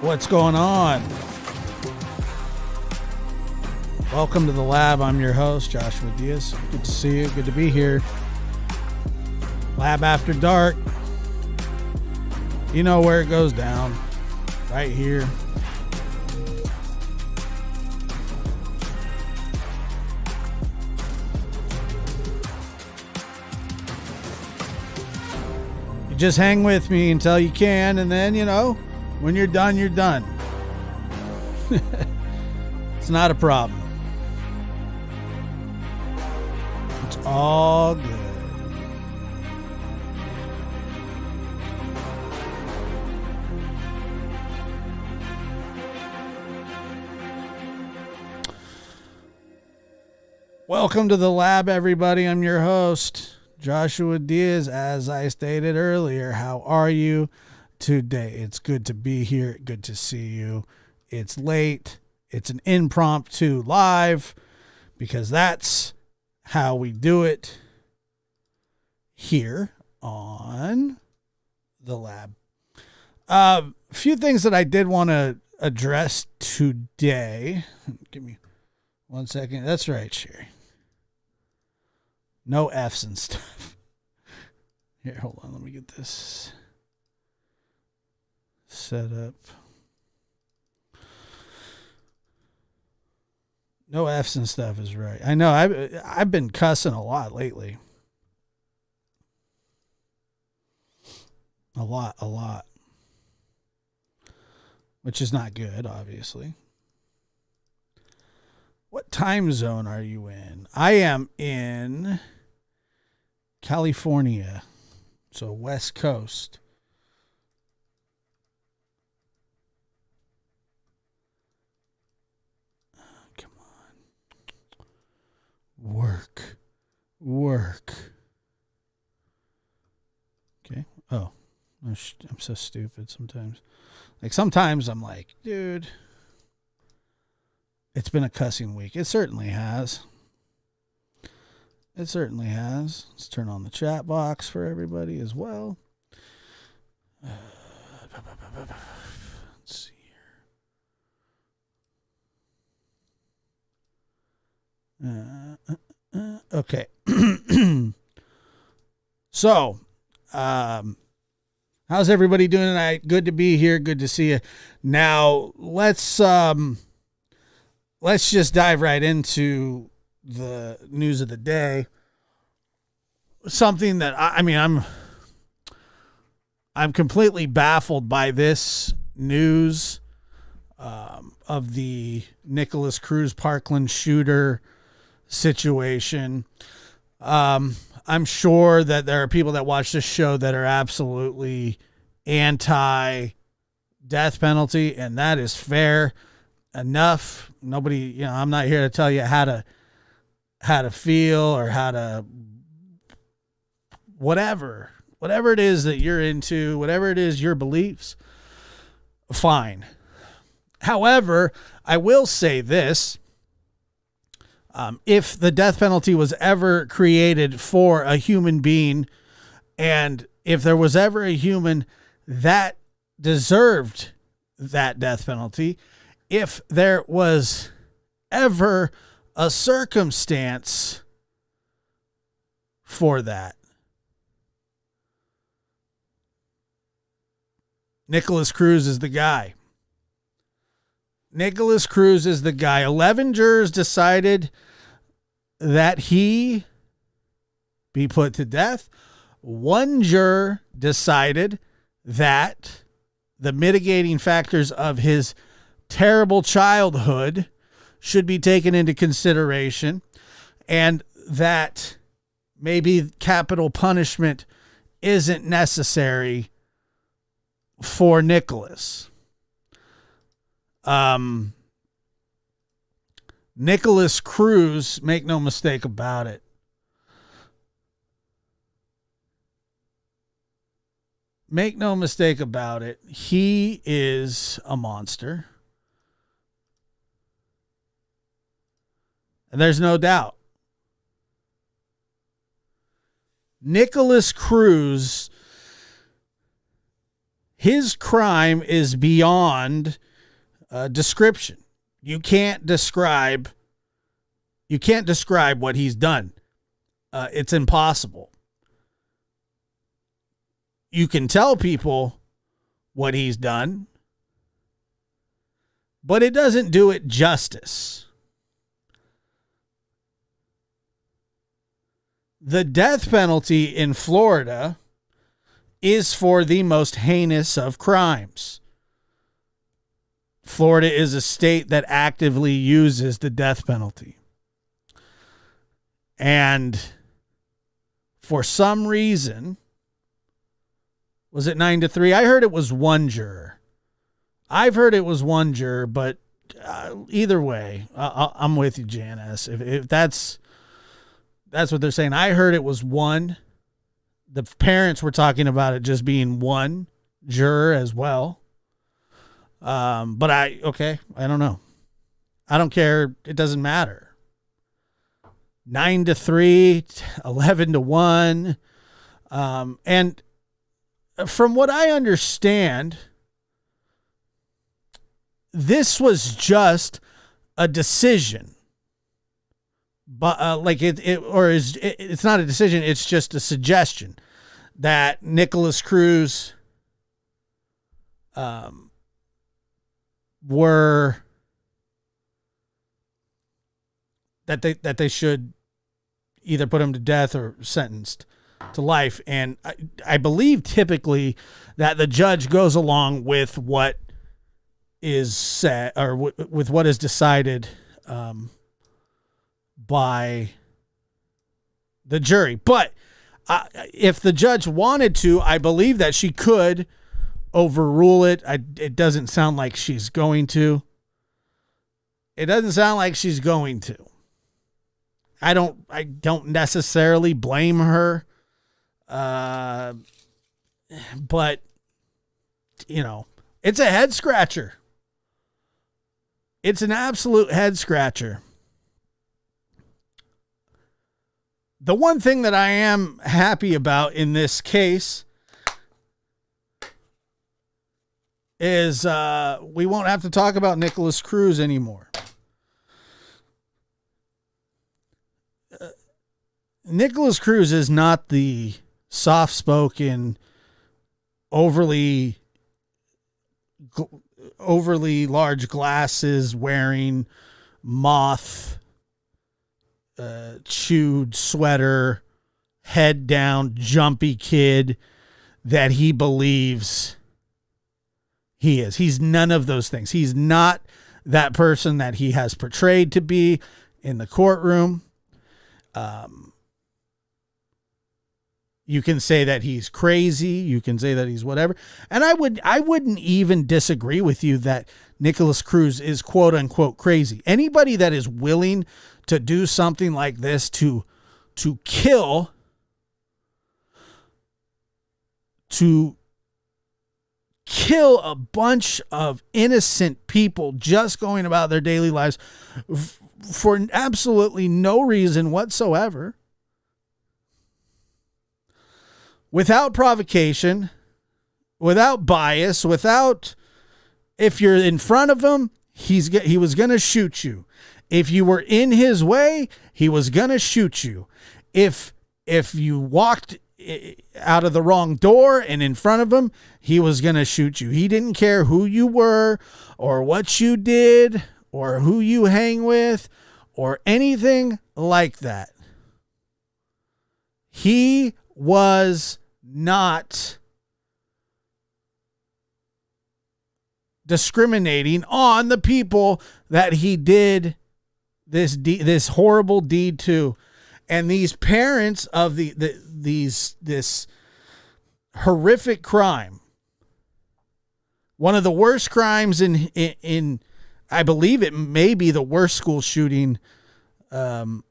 What's going on? Welcome to the lab. I'm your host, Joshua Diaz. Good to see you. Good to be here. Lab After Dark. You know where it goes down. Right here. You just hang with me until you can, and then, when you're done, you're done. It's not a problem. It's all good. Welcome to the lab, everybody. I'm your host, Joshua Diaz. As I stated earlier, how are you today? It's good to be here. Good to see you. It's late. It's an impromptu live because that's how we do it here on the lab. A few things that I did want to address today. Give me 1 second. That's right, Sherry. No F's and stuff. Here, hold on. Let me get this set up. No F's and stuff is right. I know. I've been cussing a lot lately. A lot. Which is not good, obviously. What time zone are you in? I am in California, so West Coast. Come on. Work. Okay. Oh, I'm so stupid sometimes. Sometimes I'm like, dude, it's been a cussing week. It certainly has. Let's turn on the chat box for everybody as well. Let's see here. Okay. So, how's everybody doing tonight? Good to be here. Good to see you. Now, let's just dive right into the news of the day. Something that I'm completely baffled by this news of the Nikolas Cruz Parkland shooter situation. I'm sure that there are people that watch this show that are absolutely anti death penalty, and that is fair enough. Nobody, I'm not here to tell you how to feel or how to whatever it is that you're into, whatever it is your beliefs, fine. However, I will say this. If the death penalty was ever created for a human being, and if there was ever a human that deserved that death penalty, if there was ever a circumstance for that, Nikolas Cruz is the guy. Nikolas Cruz is the guy. 11 jurors decided that he be put to death. One juror decided that the mitigating factors of his terrible childhood should be taken into consideration, and that maybe capital punishment isn't necessary for Nikolas. Nikolas Cruz, make no mistake about it, he is a monster. And there's no doubt. Nikolas Cruz, his crime is beyond description. You can't describe what he's done. It's impossible. You can tell people what he's done, but it doesn't do it justice. The death penalty in Florida is for the most heinous of crimes. Florida is a state that actively uses the death penalty. And for some reason, was it 9-3? I heard it was one juror. I've heard it was one juror, but either way, I'm with you, Janice. If that's what they're saying. I heard it was one. The parents were talking about it just being one juror as well. But I don't know. I don't care. It doesn't matter. 9-3, 11-1. And from what I understand, this was just a decision. But it's not a decision. It's just a suggestion that Nikolas Cruz that they should either put him to death or sentenced to life. And I believe typically that the judge goes along with what is said or with what is decided by the jury. But if the judge wanted to, I believe that she could overrule it. It doesn't sound like she's going to. It doesn't sound like she's going to. I don't necessarily blame her. But it's a head scratcher. It's an absolute head scratcher. The one thing that I am happy about in this case is we won't have to talk about Nikolas Cruz anymore. Nikolas Cruz is not the soft-spoken, overly large glasses wearing, moth chewed sweater, head down, jumpy kid that he believes he is. He's none of those things. He's not that person that he has portrayed to be in the courtroom. You can say that he's crazy. You can say that he's whatever. And I wouldn't even disagree with you that Nikolas Cruz is quote unquote crazy. Anybody that is willing to do something like this to kill, a bunch of innocent people just going about their daily lives for absolutely no reason whatsoever, without provocation, without bias, if you're in front of him, he was going to shoot you. If you were in his way, he was going to shoot you. If you walked out of the wrong door and in front of him, he was going to shoot you. He didn't care who you were or what you did or who you hang with or anything like that. He was not discriminating on the people that he did this horrible deed to. And these parents of this horrific crime, one of the worst crimes in I believe it may be the worst school shooting ever,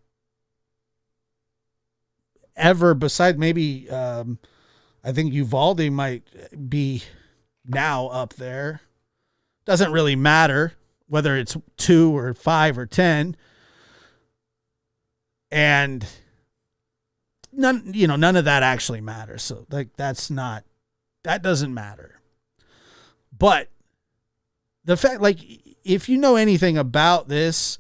besides maybe I think Uvalde might be now up there. Doesn't really matter whether it's 2 or 5 or 10. And none of that actually matters. So that doesn't matter. But the fact, like, if you know anything about this,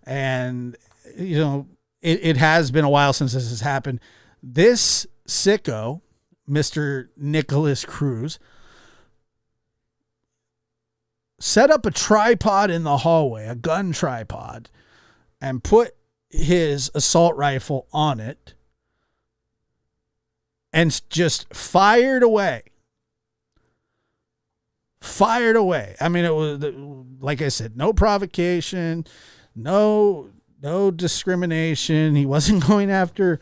and, you know, it has been a while since this has happened, this sicko, Mr. Nikolas Cruz, set up a tripod in the hallway, a gun tripod, and put his assault rifle on it and just fired away. I mean, it was, like I said, no provocation, no discrimination. He wasn't going after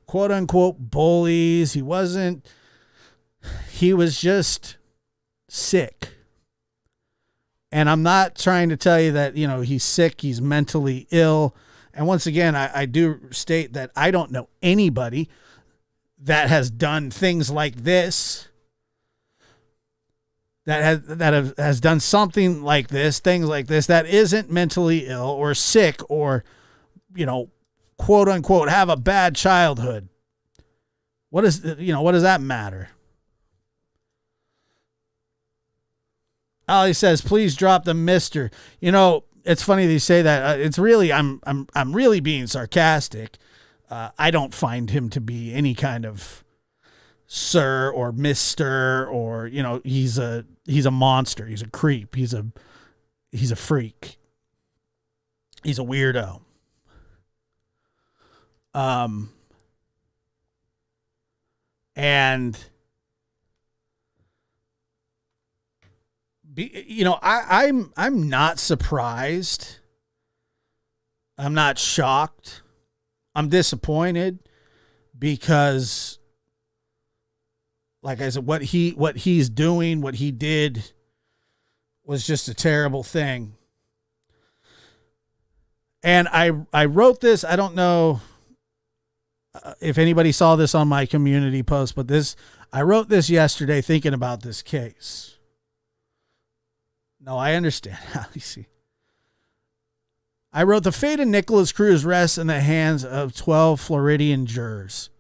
quote unquote bullies. He was just sick. And I'm not trying to tell you that, you know, he's sick, he's mentally ill. And once again, I do state that I don't know anybody that has done things like this, that has done something like this, things like this, that isn't mentally ill or sick or, you know, quote unquote, have a bad childhood. What does that matter? Ali says, please drop the mister. You know, it's funny they say that. It's really, I'm really being sarcastic. I don't find him to be any kind of sir or mister, or, you know, he's a monster. He's a creep. He's a freak. He's a weirdo. And, you know, I'm not surprised. I'm not shocked. I'm disappointed because, like I said, what he's doing, what he did was just a terrible thing. And I wrote this, I don't know if anybody saw this on my community post, but I wrote this yesterday thinking about this case. No, I understand. You see, I wrote, the fate of Nikolas Cruz rests in the hands of 12 Floridian jurors,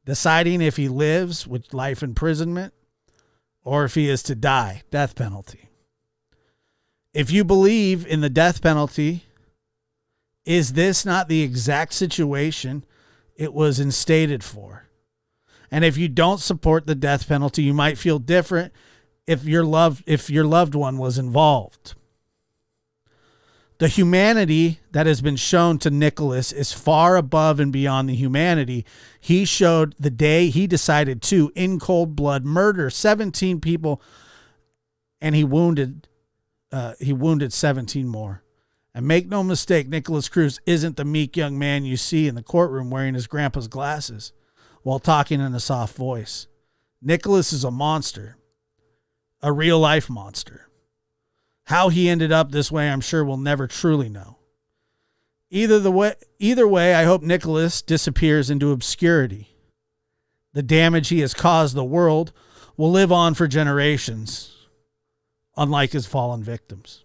deciding if he lives with life imprisonment or if he is to die, death penalty. If you believe in the death penalty, is this not the exact situation it was instated for? And if you don't support the death penalty, you might feel different if your loved one was involved. The humanity that has been shown to Nikolas is far above and beyond the humanity he showed the day he decided to, in cold blood, murder 17 people, and he wounded 17 more. And make no mistake, Nikolas Cruz isn't the meek young man you see in the courtroom wearing his grandpa's glasses while talking in a soft voice. Nikolas is a monster, a real-life monster. How he ended up this way, I'm sure we'll never truly know. Either way, I hope Nikolas disappears into obscurity. The damage he has caused the world will live on for generations, unlike his fallen victims.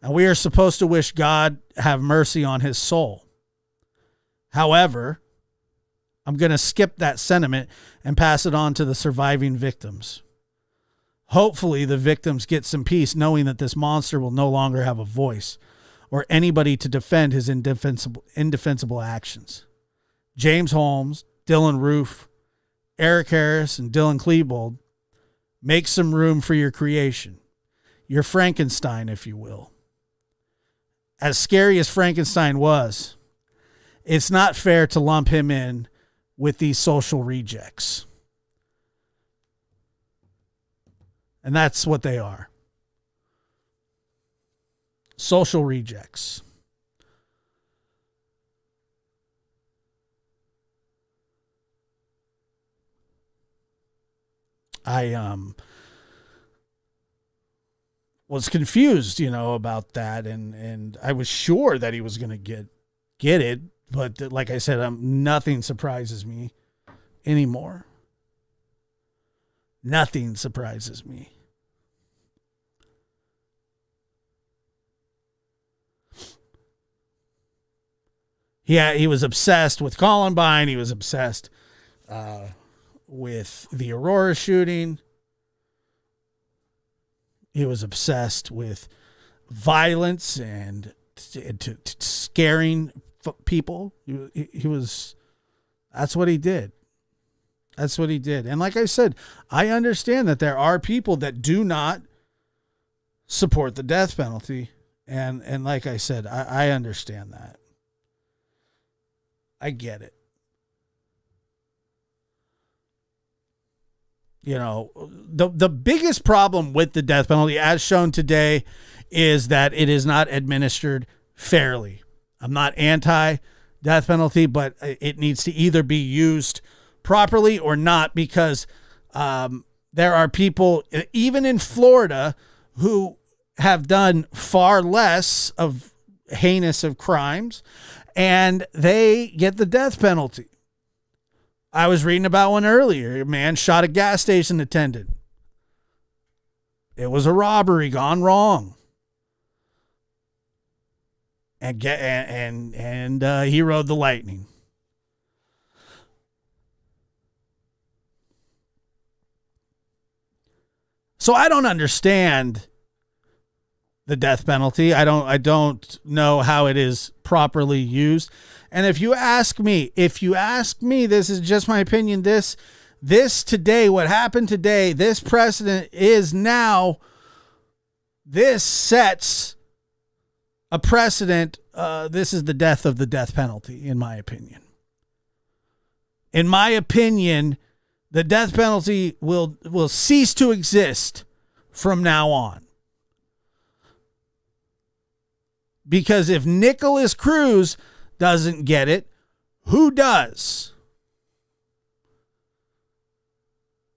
And we are supposed to wish God have mercy on his soul. However, I'm going to skip that sentiment and pass it on to the surviving victims. Hopefully the victims get some peace knowing that this monster will no longer have a voice or anybody to defend his indefensible actions. James Holmes, Dylan Roof, Eric Harris, and Dylan Klebold, make some room for your creation. Your Frankenstein, if you will. As scary as Frankenstein was, it's not fair to lump him in with these social rejects. And that's what they are. Social rejects. I was confused, about that, and I was sure that he was going to get it, but like I said, nothing surprises me anymore. Nothing surprises me. Yeah, he was obsessed with Columbine. He was obsessed with the Aurora shooting. He was obsessed with violence and to scaring people. He was, that's what he did. That's what he did. And like I said, I understand that there are people that do not support the death penalty. And like I said, I understand that. I get it. You know, the biggest problem with the death penalty, as shown today, is that it is not administered fairly. I'm not anti-death penalty, but it needs to either be used properly or not, because there are people, even in Florida, who have done far less of heinous of crimes, and they get the death penalty. I was reading about one earlier. A man shot a gas station attendant. It was a robbery gone wrong. And he rode the lightning. So I don't understand the death penalty. I don't know how it is properly used. And if you ask me, this is just my opinion, this today, what happened today, this precedent is now, this sets a precedent. This is the death of the death penalty, in my opinion. In my opinion, the death penalty will cease to exist from now on. Because if Nikolas Cruz doesn't get it, who does?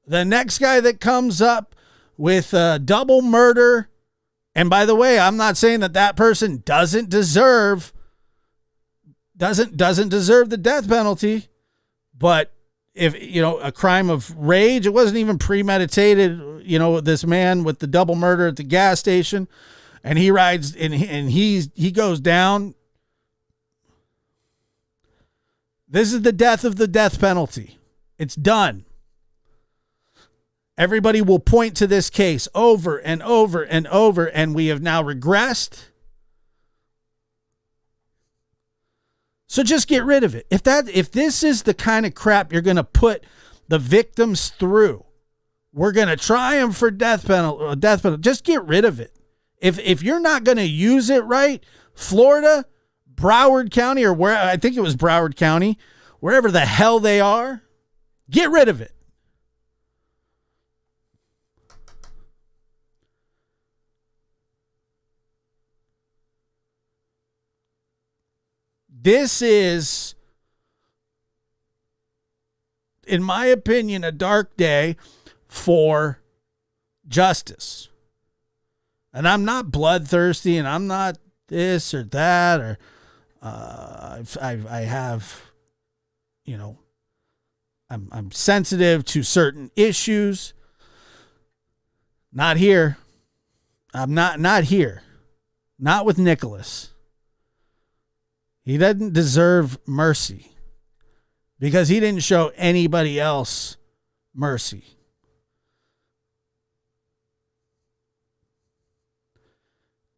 The next guy that comes up with double murder, and by the way, I'm not saying that person doesn't deserve the death penalty, but if, you know, a crime of rage, it wasn't even premeditated, you know, this man with the double murder at the gas station, and he rides and he goes down. This is the death of the death penalty. It's done. Everybody will point to this case over and over and over, and we have now regressed. So just get rid of it. If this is the kind of crap you're going to put the victims through, we're going to try them for death penalty. Just get rid of it. If you're not going to use it right, Florida, Broward County, or where, I think it was Broward County, wherever the hell they are, get rid of it. This is, in my opinion, a dark day for justice. And I'm not bloodthirsty, and I'm not this or that, or I have, you know, I'm sensitive to certain issues. Not here. I'm not here. Not with Nikolas. He doesn't deserve mercy because he didn't show anybody else mercy.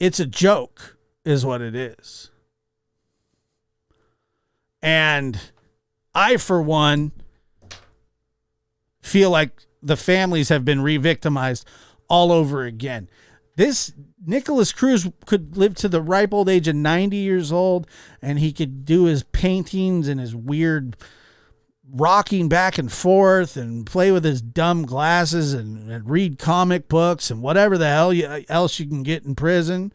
It's a joke, is what it is. And I, for one, feel like the families have been re-victimized all over again. This Nikolas Cruz could live to the ripe old age of 90 years old, and he could do his paintings and his weird rocking back and forth and play with his dumb glasses and read comic books and whatever the hell else you can get in prison.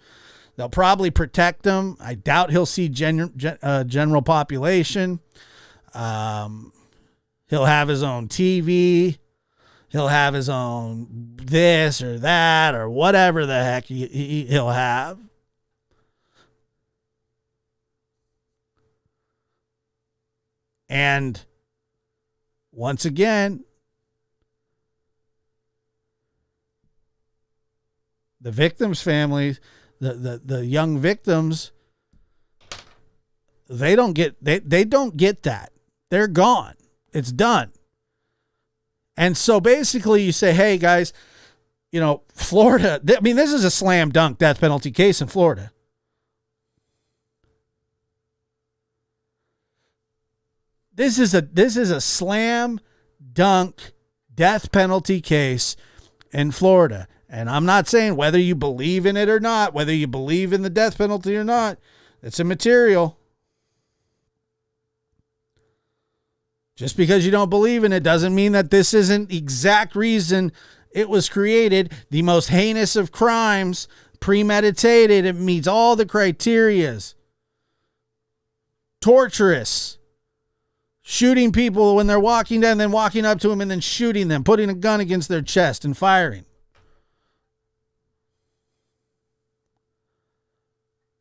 They'll probably protect him. I doubt he'll see general population. He'll have his own TV. He'll have his own this or that or whatever the heck he'll have. And once again, the victims' families, the young victims, they don't get that. They're gone. It's done. And so basically you say, hey guys, Florida, I mean, this is a slam dunk death penalty case in Florida. This is a slam dunk death penalty case in Florida. And I'm not saying whether you believe in it or not, whether you believe in the death penalty or not, it's immaterial. Just because you don't believe in it doesn't mean that this isn't the exact reason it was created. The most heinous of crimes, premeditated. It meets all the criterias. Torturous. Shooting people when they're walking down, then walking up to them and then shooting them, putting a gun against their chest and firing.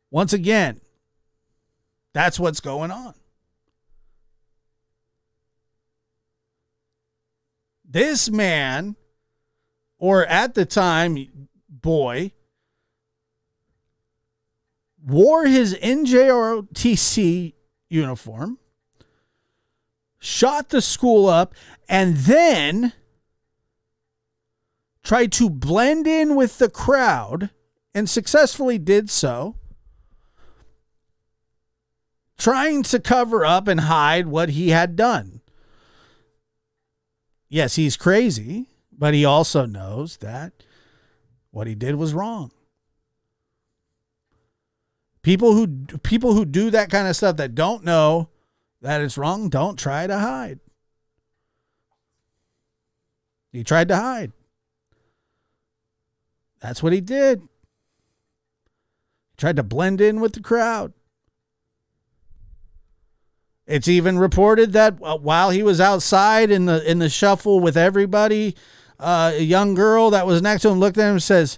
Once again, that's what's going on. This man, or at the time, boy, wore his NJROTC uniform, shot the school up, and then tried to blend in with the crowd and successfully did so, trying to cover up and hide what he had done. Yes, he's crazy, but he also knows that what he did was wrong. People who do that kind of stuff that don't know that it's wrong, don't try to hide. He tried to hide. That's what he did. He tried to blend in with the crowd. It's even reported that while he was outside in the shuffle with everybody, a young girl that was next to him looked at him and says,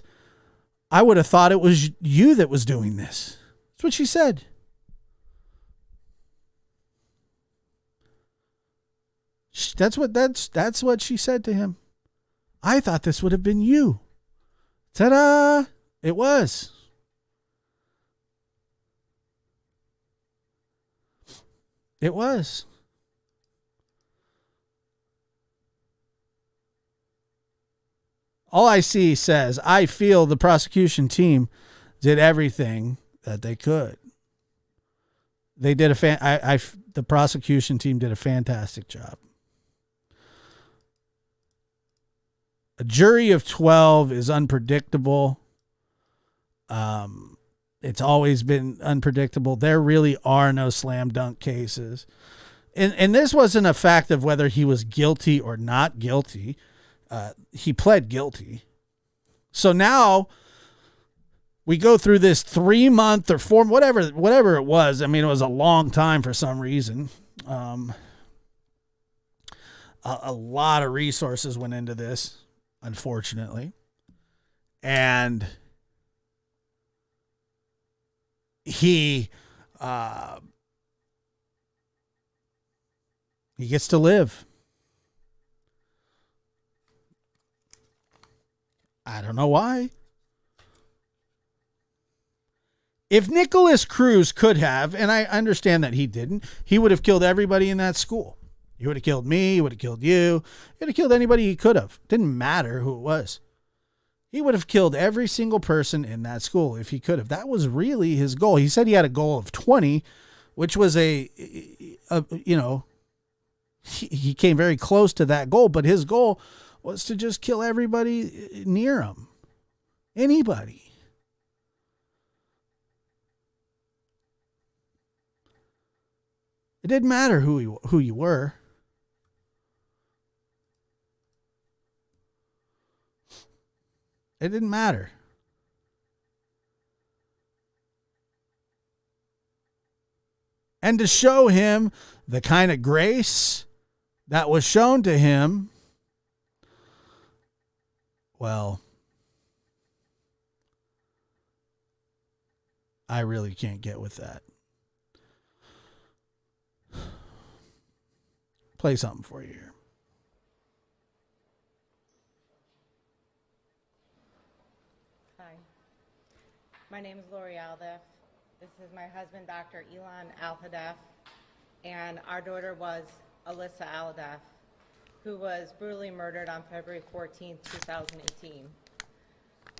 "I would have thought it was you that was doing this." That's what she said. That's what she said to him. "I thought this would have been you." Ta-da! It was. It was. All I see says, "I feel the prosecution team did everything that they could." They did the prosecution team did a fantastic job. A jury of 12 is unpredictable. It's always been unpredictable. There really are no slam dunk cases. And this wasn't a fact of whether he was guilty or not guilty. He pled guilty. So now we go through this 3-month or 4, whatever it was. I mean, it was a long time for some reason. A lot of resources went into this, unfortunately. And he gets to live. I don't know why. If Nikolas Cruz could have, and I understand that he didn't, he would have killed everybody in that school. He would have killed me. He would have killed you. He would have killed anybody he could have. Didn't matter who it was. He would have killed every single person in that school if he could have. That was really his goal. He said he had a goal of 20, which was he came very close to that goal, but his goal was to just kill everybody near him. Anybody. It didn't matter who you were. It didn't matter. And to show him the kind of grace that was shown to him, well, I really can't get with that. Play something for you here. Hi. My name is Lori Aldef. This is my husband, Dr. Elon Alhadef, and our daughter was Alyssa Alhadef, who was brutally murdered on February 14, 2018.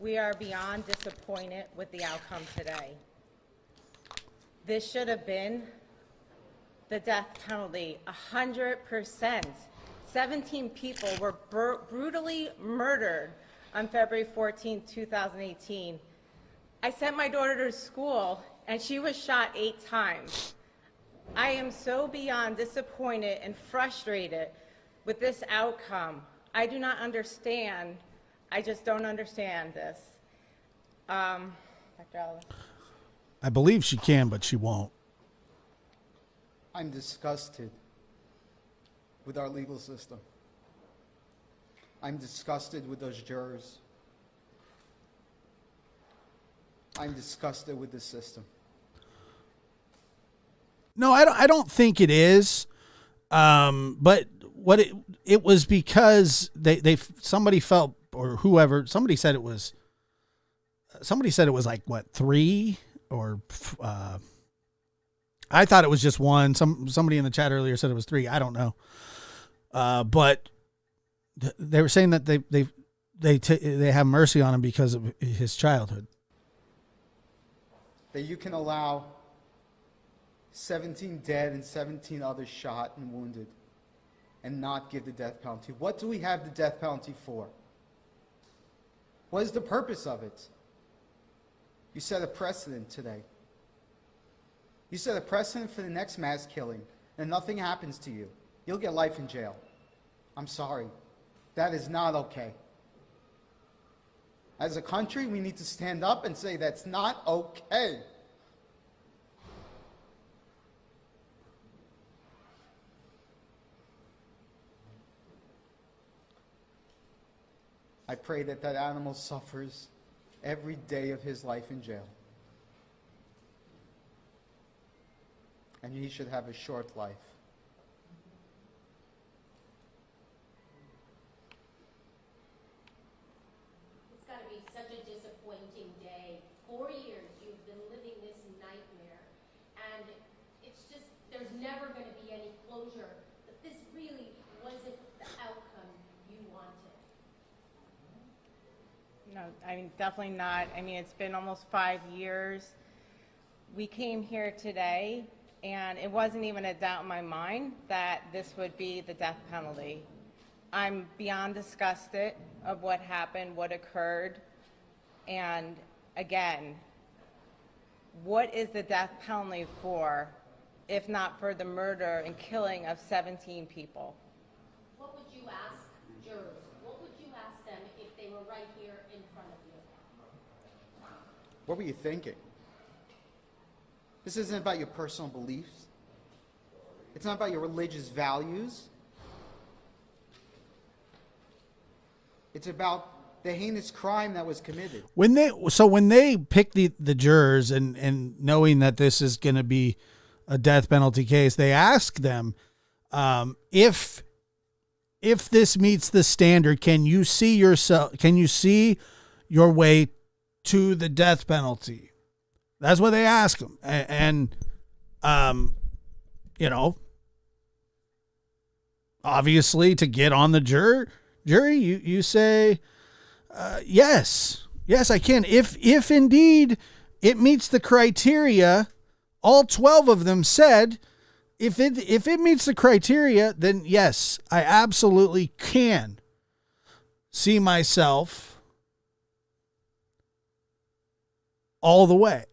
We are beyond disappointed with the outcome today. This should have been the death penalty, 100%. 17 people were brutally murdered on February 14, 2018. I sent my daughter to school, and she was shot 8 times. I am so beyond disappointed and frustrated with this outcome. I do not understand. I just don't understand this. Dr. Allen. I believe she can, but she won't. I'm disgusted with our legal system. I'm disgusted with those jurors. I'm disgusted with the system. No, I don't think it is. But what it was because somebody felt, or whoever, somebody said it was like what, 3 or I thought it was just 1. Somebody in the chat earlier said it was 3. I don't know. But they were saying that they have mercy on him because of his childhood. That you can allow 17 dead and 17 others shot and wounded and not give the death penalty. What do we have the death penalty for? What is the purpose of it? You set a precedent today. You set a precedent for the next mass killing, and nothing happens to you. You'll get life in jail. I'm sorry. That is not okay. As a country, we need to stand up and say that's not okay. I pray that that animal suffers every day of his life in jail. And he should have a short life. It's got to be such a disappointing day. 4 years you've been living this nightmare. And it's just, there's never going to be any closure. But this really wasn't the outcome you wanted. No, I mean, definitely not. I mean, it's been almost 5 years. We came here today, and it wasn't even a doubt in my mind that this would be the death penalty. I'm beyond disgusted of what happened, what occurred. And again, what is the death penalty for, if not for the murder and killing of 17 people? What would you ask jurors? What would you ask them if they were right here in front of you? What were you thinking? This isn't about your personal beliefs. It's not about your religious values. It's about the heinous crime that was committed. When they pick the jurors and knowing that this is going to be a death penalty case, they ask them, if this meets the standard, can you see your way to the death penalty? That's what they ask them. And obviously to get on the jury, you say, yes, I can. If indeed it meets the criteria, all 12 of them said, if it meets the criteria, then yes, I absolutely can see myself all the way.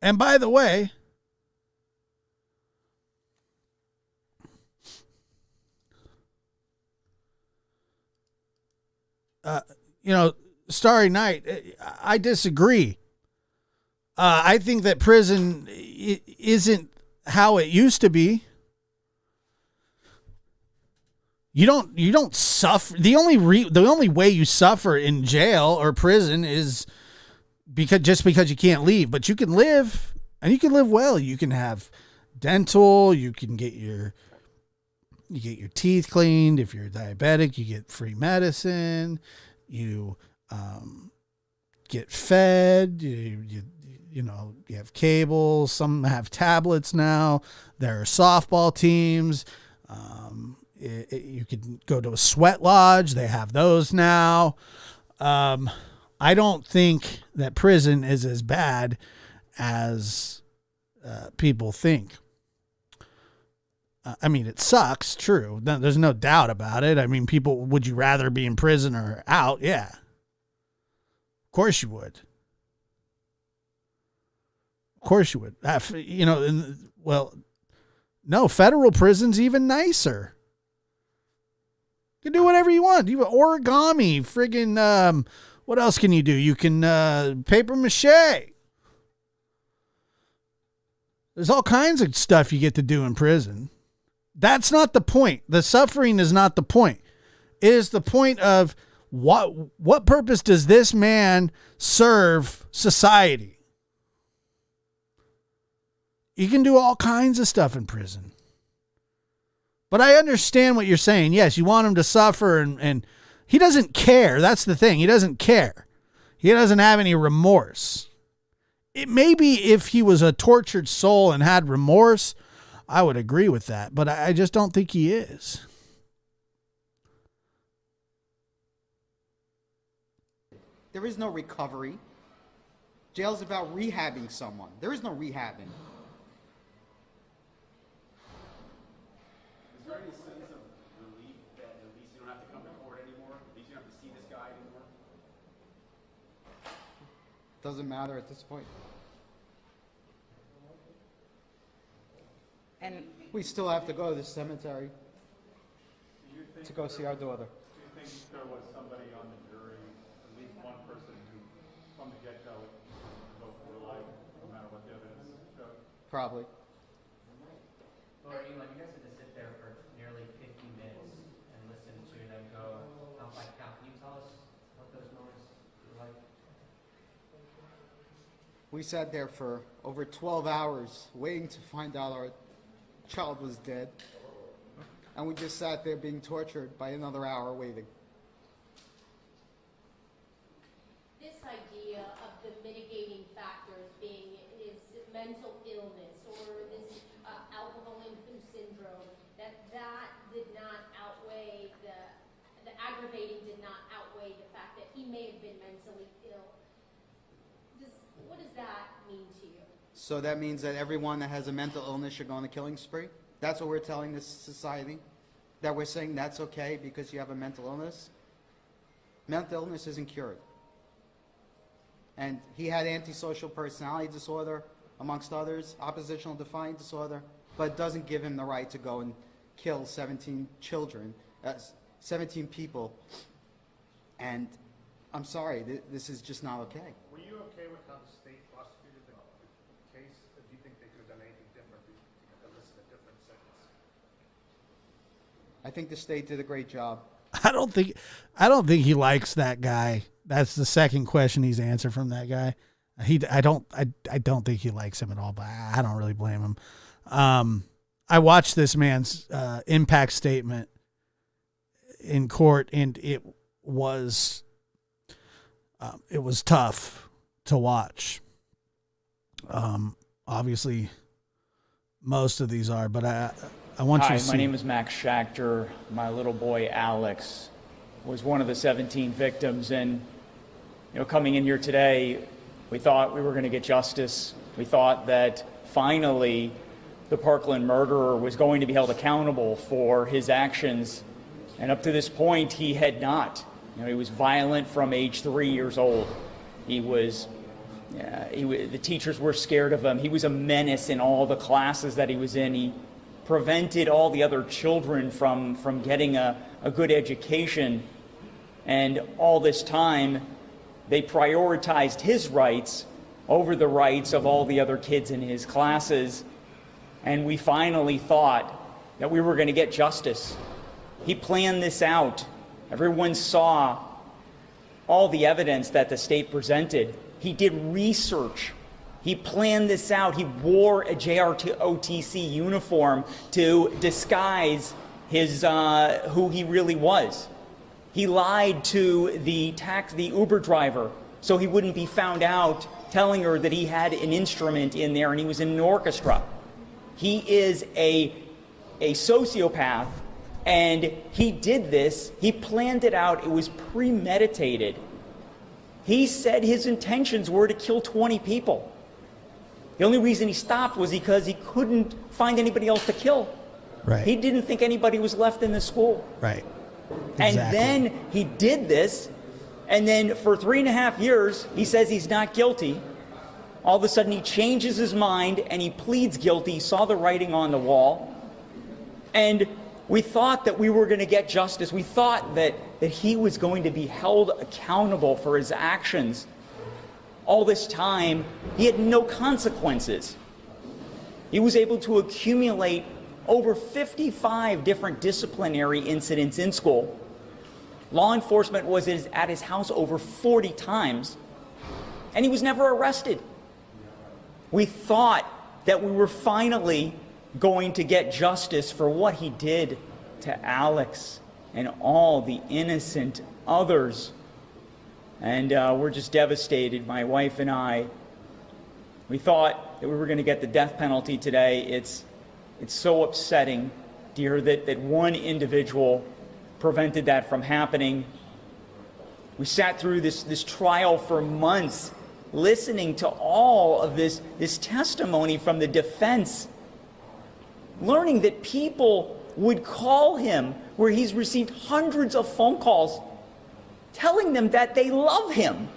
And by the way, Starry Night, I disagree. I think that prison isn't how it used to be. You don't suffer. The only way you suffer in jail or prison is because you can't leave, but you can live, and you can live well. You can have dental, you can get your teeth cleaned. If you're diabetic, you get free medicine. You get fed. You have cable. Some have tablets now. There are softball teams. You can go to a sweat lodge. They have those now. I don't think that prison is as bad as people think. I mean, it sucks, true. There's no doubt about it. I mean, would you rather be in prison or out? Yeah. Of course you would. Of course you would. No, federal prison's even nicer. You can do whatever you want. You origami, friggin', what else can you do? You can paper mache. There's all kinds of stuff you get to do in prison. That's not the point. The suffering is not the point. It is the point of what purpose does this man serve society? You can do all kinds of stuff in prison. But I understand what you're saying. Yes, you want him to suffer, and he doesn't care. That's the thing. He doesn't care. He doesn't have any remorse. It may be if he was a tortured soul and had remorse, I would agree with that. But I just don't think he is. There is no recovery. Jail's about rehabbing someone. There is no rehabbing. Is there any sense of relief that at least you don't have to come to court anymore? At least you don't have to see this guy anymore? Doesn't matter at this point. And We still have to go to the cemetery to go see our daughter. Do you think there was somebody on the jury, at least one person who, from the get-go, vote for your life, no matter what the evidence showed? Probably. Lord, you guys had to sit there for nearly 50 minutes and listen to them go count by count. Can you tell us what those moments were like? We sat there for over 12 hours waiting to find out our child was dead. And we just sat there being tortured by another hour waiting. This idea of the mitigating factors being his mental illness or this alcoholism syndrome, that did not outweigh the aggravating did not outweigh the fact that he may have been mentally ill. What does that mean to you? So that means that everyone that has a mental illness should go on a killing spree? That's what we're telling this society? That we're saying that's okay because you have a mental illness? Mental illness isn't cured. And he had antisocial personality disorder, amongst others, oppositional defiant disorder, but it doesn't give him the right to go and kill 17 children, 17 people. And I'm sorry, this is just not okay. Were you okay with how the state prosecuted the case? Or do you think they could have done anything differently to elicit a different sentence? I think the state did a great job. I don't think he likes that guy. That's the second question he's answered from that guy. I don't think he likes him at all, but I don't really blame him. I watched this man's impact statement in court, and it was tough to watch. Obviously, most of these are, but I want you to see. Hi, my name is Max Schachter. My little boy Alex was one of the 17 victims, and coming in here today, we thought we were going to get justice. We thought that finally the Parkland murderer was going to be held accountable for his actions, and up to this point, he had not. He was violent from age 3 years old. The teachers were scared of him. He was a menace in all the classes that he was in. He prevented all the other children from getting a good education. And all this time, they prioritized his rights over the rights of all the other kids in his classes. And we finally thought that we were going to get justice. He planned this out. Everyone saw all the evidence that the state presented. He did research. He planned this out. He wore a JROTC uniform to disguise his who he really was. He lied to the Uber driver so he wouldn't be found out, telling her that he had an instrument in there and he was in an orchestra. He is a sociopath And he did this. He planned it out. It was premeditated. He said his intentions were to kill 20 people. The only reason he stopped was because he couldn't find anybody else to kill. Right. He didn't think anybody was left in the school. Right. And Exactly. then he did this, and then for 3.5 years, he says he's not guilty. All of a sudden, he changes his mind, and he pleads guilty. He saw the writing on the wall. And we thought that we were going to get justice. We thought that he was going to be held accountable for his actions. All this time, he had no consequences. He was able to accumulate over 55 different disciplinary incidents in school. Law enforcement was at his house over 40 times, and he was never arrested. We thought that we were finally going to get justice for what he did to Alex and all the innocent others. And we're just devastated, my wife and I. We thought that we were going to get the death penalty today. It's so upsetting, dear, that one individual prevented that from happening. We sat through this trial for months, listening to all of this testimony from the defense, learning that people would call him, where he's received hundreds of phone calls, telling them that they love him.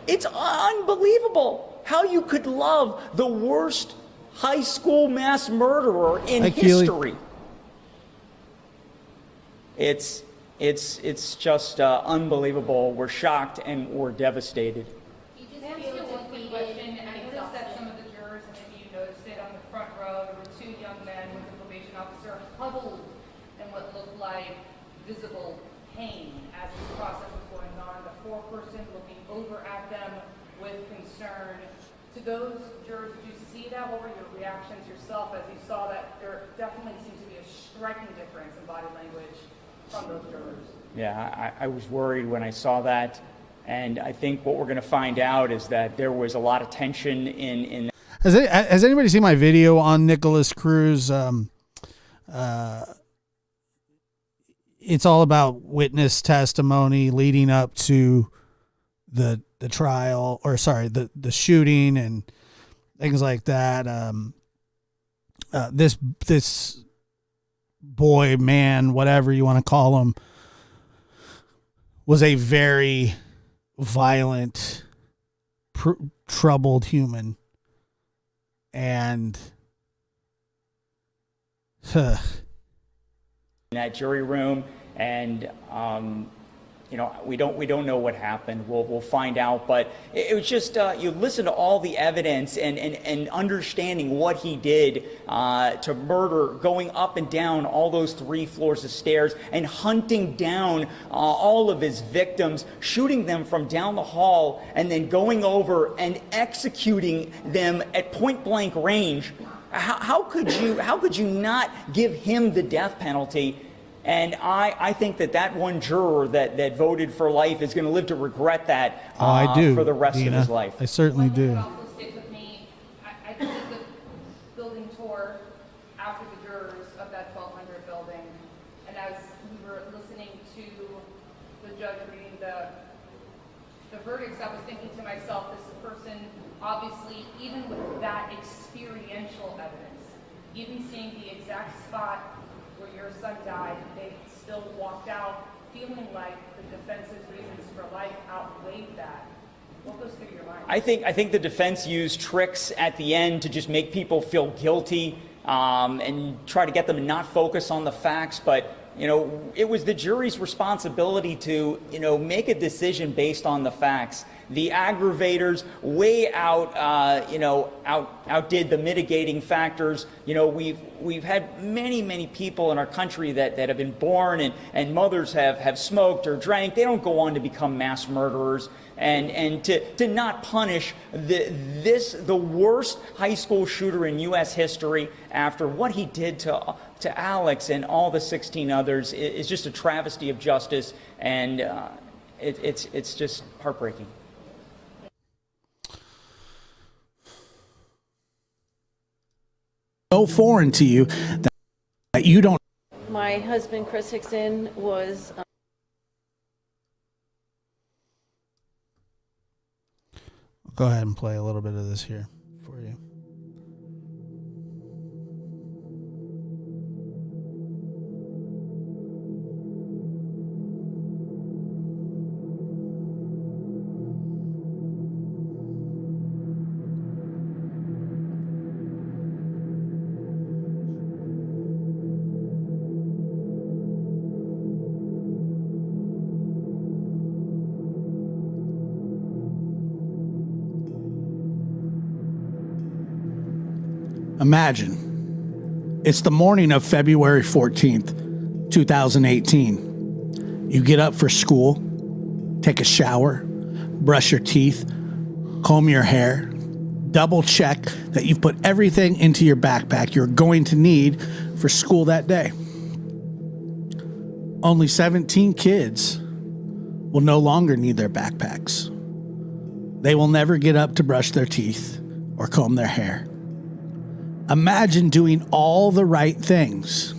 It's unbelievable how you could love the worst high school mass murderer in history. It's just unbelievable. We're shocked and we're devastated. You just feel defeated. I noticed that some of the jurors, and maybe you noticed it on the front row, there were two young men with the probation officer huddled in what looked like visible pain as this process was going on. The foreperson looking over at them with concern. To those jurors, did you see that? What were your reactions yourself as you saw that there definitely seems to be a striking difference in body language from those jurors? Yeah, I was worried when I saw that. And I think what we're going to find out is that there was a lot of tension in Has anybody seen my video on Nikolas Cruz? It's all about witness testimony leading up to the trial, or sorry, the shooting and things like that. This boy, man, whatever you want to call him, was a very violent, troubled human. And that jury room, and we don't know what happened. We'll find out, but it was just you listen to all the evidence and understanding what he did to murder, going up and down all those 3 floors of stairs and hunting down all of his victims, shooting them from down the hall, and then going over and executing them at point blank range. How could you not give him the death penalty? And I think that one juror that voted for life is going to live to regret that I do, for the rest Dina. of his life. I certainly do. Also stick with me. I did the building tour after the jurors of that 1200 building, and as we were listening to the judge reading the verdicts, I was thinking to myself, this person obviously, even with that experiential evidence, even seeing the exact spot where your son died, they still walked out feeling like the defense's reasons for life outweighed that. What goes through your mind? I think the defense used tricks at the end to just make people feel guilty and try to get them to not focus on the facts. But it was the jury's responsibility to make a decision based on the facts. The aggravators way outdid the mitigating factors. We've had many people in our country that have been born and mothers have smoked or drank. They don't go on to become mass murderers. And to not punish the worst high school shooter in U.S. history after what he did to Alex and all the 16 others is just a travesty of justice, and it's just heartbreaking. So foreign to you that you don't My husband, Chris Hickson, was Go ahead and play a little bit of this here for you. Imagine, it's the morning of February 14th, 2018. You get up for school, take a shower, brush your teeth, comb your hair, double check that you've put everything into your backpack you're going to need for school that day. Only 17 kids will no longer need their backpacks. They will never get up to brush their teeth or comb their hair. Imagine doing all the right things,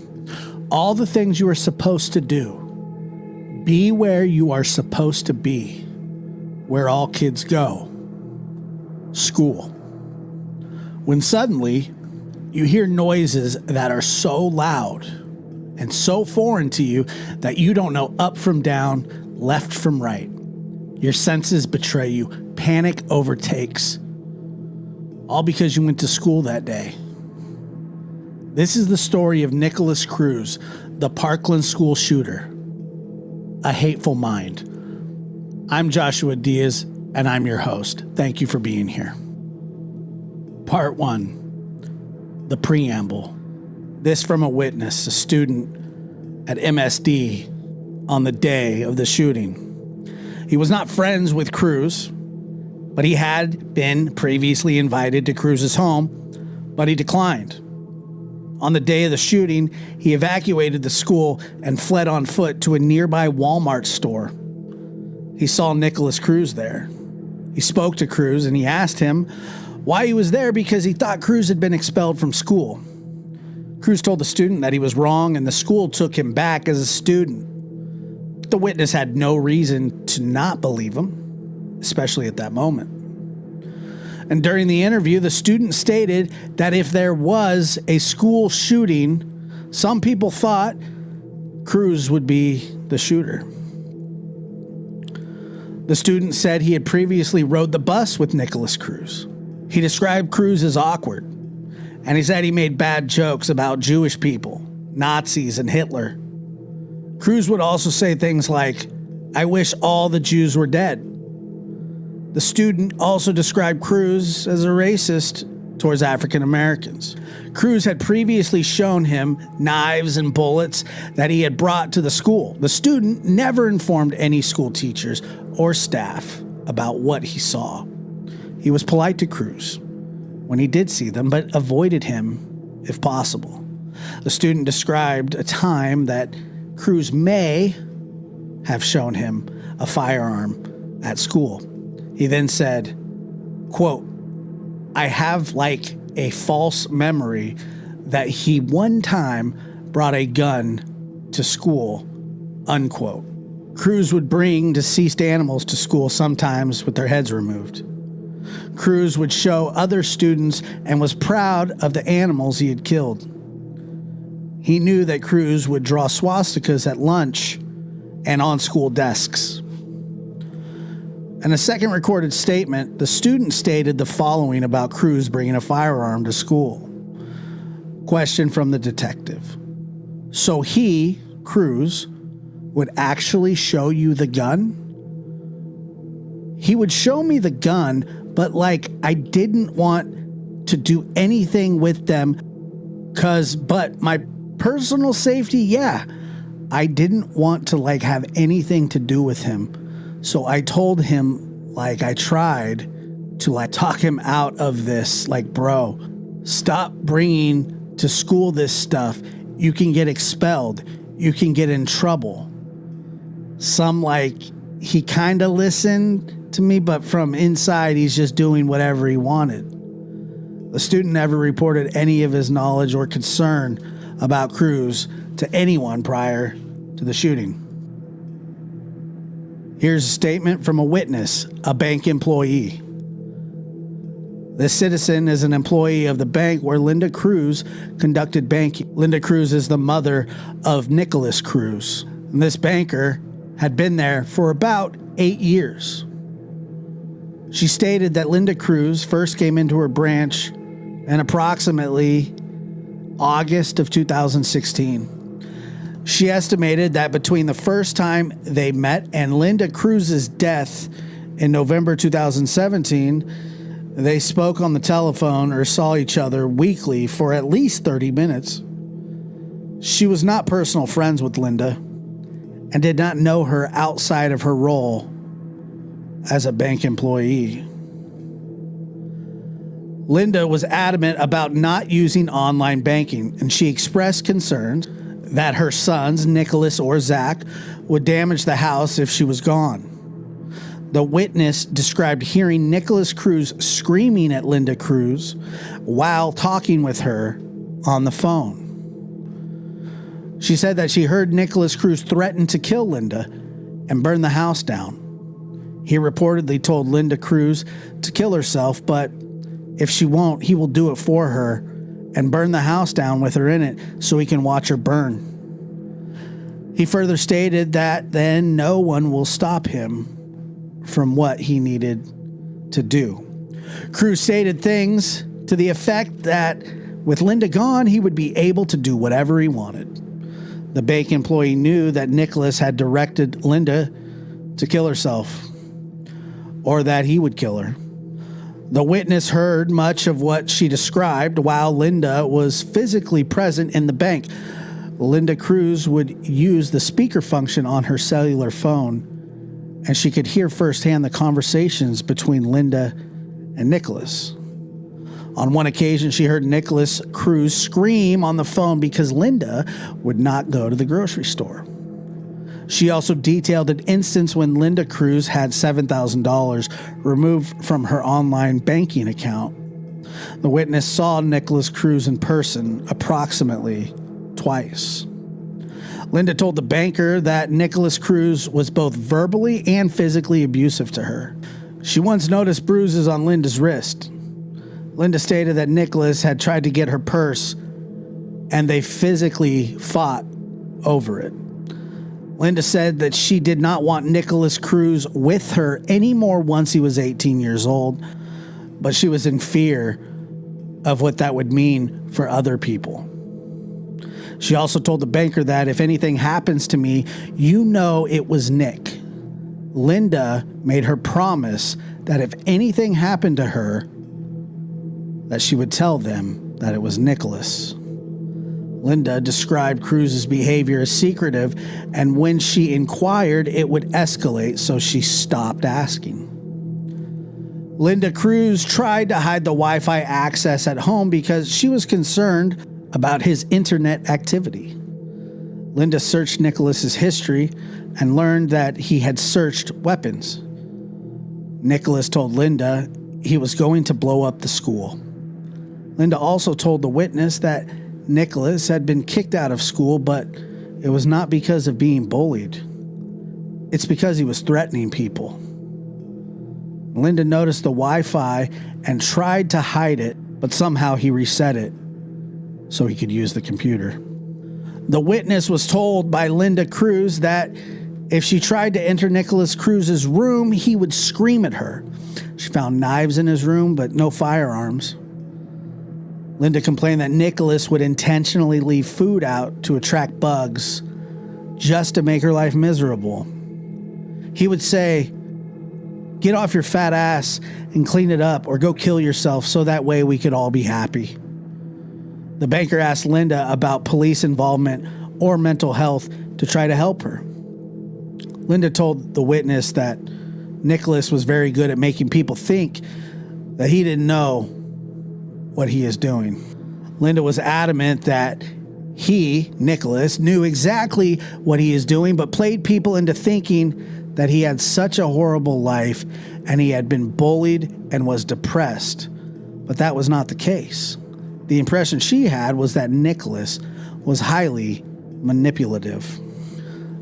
all the things you are supposed to do. Be where you are supposed to be, where all kids go, school. When suddenly you hear noises that are so loud and so foreign to you that you don't know up from down, left from right. Your senses betray you, panic overtakes, all because you went to school that day. This is the story of Nikolas Cruz, the Parkland school shooter. A hateful mind. I'm Joshua Diaz, and I'm your host. Thank you for being here. Part 1, the preamble. This from a witness, a student at MSD on the day of the shooting. He was not friends with Cruz, but he had been previously invited to Cruz's home, but he declined. On the day of the shooting, he evacuated the school and fled on foot to a nearby Walmart store. He saw Nikolas Cruz there. He spoke to Cruz and he asked him why he was there because he thought Cruz had been expelled from school. Cruz told the student that he was wrong and the school took him back as a student. The witness had no reason to not believe him, especially at that moment. And during the interview, the student stated that if there was a school shooting, some people thought Cruz would be the shooter. The student said he had previously rode the bus with Nikolas Cruz. He described Cruz as awkward, and he said he made bad jokes about Jewish people, Nazis, and Hitler. Cruz would also say things like, "I wish all the Jews were dead." The student also described Cruz as a racist towards African Americans. Cruz had previously shown him knives and bullets that he had brought to the school. The student never informed any school teachers or staff about what he saw. He was polite to Cruz when he did see them, but avoided him if possible. The student described a time that Cruz may have shown him a firearm at school. He then said, quote, "I have like a false memory that he one time brought a gun to school," unquote. Cruz would bring deceased animals to school sometimes with their heads removed. Cruz would show other students and was proud of the animals he had killed. He knew that Cruz would draw swastikas at lunch and on school desks. In a second recorded statement, the student stated the following about Cruz bringing a firearm to school. Question from the detective. "So he, Cruz, would actually show you the gun?" "He would show me the gun, but like I didn't want to do anything with them but my personal safety, yeah. I didn't want to like have anything to do with him. So I told him, like I tried to like talk him out of this, like, bro, stop bringing to school this stuff. You can get expelled. You can get in trouble." Some like he kind of listened to me, but from inside, he's just doing whatever he wanted. The student never reported any of his knowledge or concern about Cruz to anyone prior to the shooting. Here's a statement from a witness, a bank employee. This citizen is an employee of the bank where Linda Cruz conducted banking. Linda Cruz is the mother of Nikolas Cruz. And this banker had been there for about 8 years. She stated that Linda Cruz first came into her branch in approximately August of 2016. She estimated that between the first time they met and Linda Cruz's death in November 2017, they spoke on the telephone or saw each other weekly for at least 30 minutes. She was not personal friends with Linda and did not know her outside of her role as a bank employee. Linda was adamant about not using online banking, and she expressed concerns that her sons, Nicholas or Zach, would damage the house if she was gone. The witness described hearing Nikolas Cruz screaming at Linda Cruz while talking with her on the phone. She said that she heard Nikolas Cruz threaten to kill Linda and burn the house down. He reportedly told Linda Cruz to kill herself, but if she won't, he will do it for her and burn the house down with her in it so he can watch her burn. He further stated that then no one will stop him from what he needed to do. Cruz stated things to the effect that with Linda gone, he would be able to do whatever he wanted. The bank employee knew that Nikolas had directed Linda to kill herself, or that he would kill her. The witness heard much of what she described while Linda was physically present in the bank. Linda Cruz would use the speaker function on her cellular phone, and she could hear firsthand the conversations between Linda and Nikolas. On one occasion, she heard Nikolas Cruz scream on the phone because Linda would not go to the grocery store. She also detailed an instance when Linda Cruz had $7,000 removed from her online banking account. The witness saw Nikolas Cruz in person approximately twice. Linda told the banker that Nikolas Cruz was both verbally and physically abusive to her. She once noticed bruises on Linda's wrist. Linda stated that Nikolas had tried to get her purse and they physically fought over it. Linda said that she did not want Nikolas Cruz with her anymore once he was 18 years old, but she was in fear of what that would mean for other people. She also told the banker that if anything happens to me, you know it was Nick. Linda made her promise that if anything happened to her, that she would tell them that it was Nikolas. Linda described Cruz's behavior as secretive, and when she inquired, it would escalate, so she stopped asking. Linda Cruz tried to hide the Wi-Fi access at home because she was concerned about his internet activity. Linda searched Nikolas's history and learned that he had searched weapons. Nikolas told Linda he was going to blow up the school. Linda also told the witness that Nikolas had been kicked out of school, but it was not because of being bullied. It's because he was threatening people. Linda noticed the Wi-Fi and tried to hide it, but somehow he reset it so he could use the computer. The witness was told by Linda Cruz that if she tried to enter Nikolas Cruz's room, he would scream at her. She found knives in his room, but no firearms. Linda complained that Nikolas would intentionally leave food out to attract bugs just to make her life miserable. He would say, "Get off your fat ass and clean it up, or go kill yourself so that way we could all be happy." The banker asked Linda about police involvement or mental health to try to help her. Linda told the witness that Nikolas was very good at making people think that he didn't know what he is doing. Linda was adamant that he, Nikolas, knew exactly what he is doing, but played people into thinking that he had such a horrible life and he had been bullied and was depressed. But that was not the case. The impression she had was that Nikolas was highly manipulative.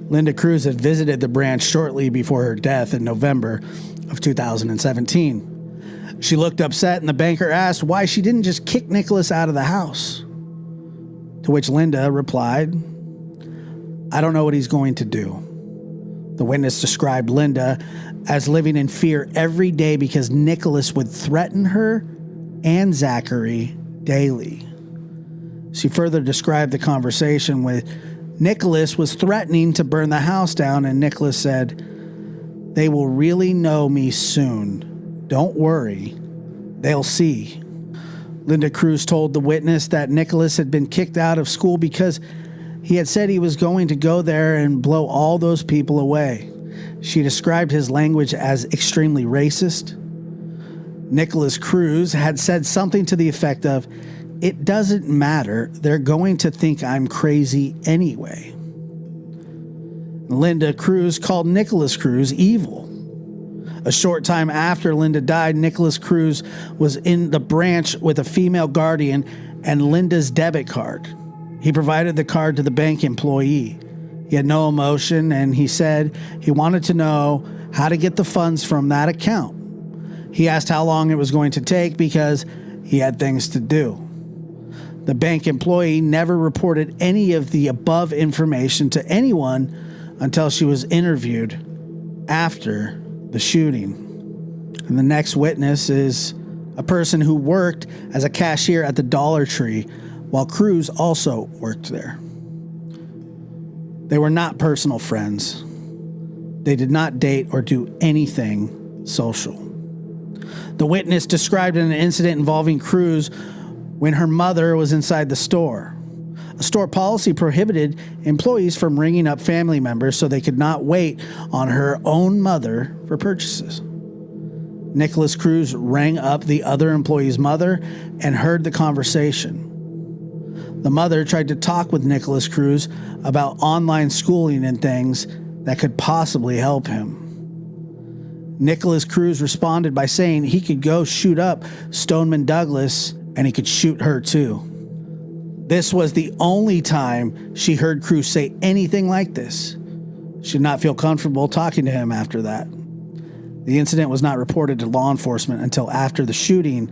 Linda Cruz had visited the branch shortly before her death in November of 2017. She looked upset, and the banker asked why she didn't just kick Nikolas out of the house. To which Linda replied, "I don't know what he's going to do." The witness described Linda as living in fear every day because Nikolas would threaten her and Zachary daily. She further described the conversation with Nikolas was threatening to burn the house down, and Nikolas said, "They will really know me soon. Don't worry. They'll see." Linda Cruz told the witness that Nikolas had been kicked out of school because he had said he was going to go there and blow all those people away. She described his language as extremely racist. Nikolas Cruz had said something to the effect of, "It doesn't matter. They're going to think I'm crazy anyway." Linda Cruz called Nikolas Cruz evil. A short time after Linda died, Nikolas Cruz was in the branch with a female guardian and Linda's debit card. He provided the card to the bank employee. He had no emotion, and he said he wanted to know how to get the funds from that account. He asked how long it was going to take because he had things to do. The bank employee never reported any of the above information to anyone until she was interviewed after the shooting. And the next witness is a person who worked as a cashier at the Dollar Tree while Cruz also worked there. They were not personal friends. They did not date or do anything social. The witness described an incident involving Cruz when her mother was inside the store. A store policy prohibited employees from ringing up family members so they could not wait on her own mother for purchases. Nikolas Cruz rang up the other employee's mother and heard the conversation. The mother tried to talk with Nikolas Cruz about online schooling and things that could possibly help him. Nikolas Cruz responded by saying he could go shoot up Stoneman Douglas and he could shoot her too. This was the only time she heard Cruz say anything like this. She did not feel comfortable talking to him after that. The incident was not reported to law enforcement until after the shooting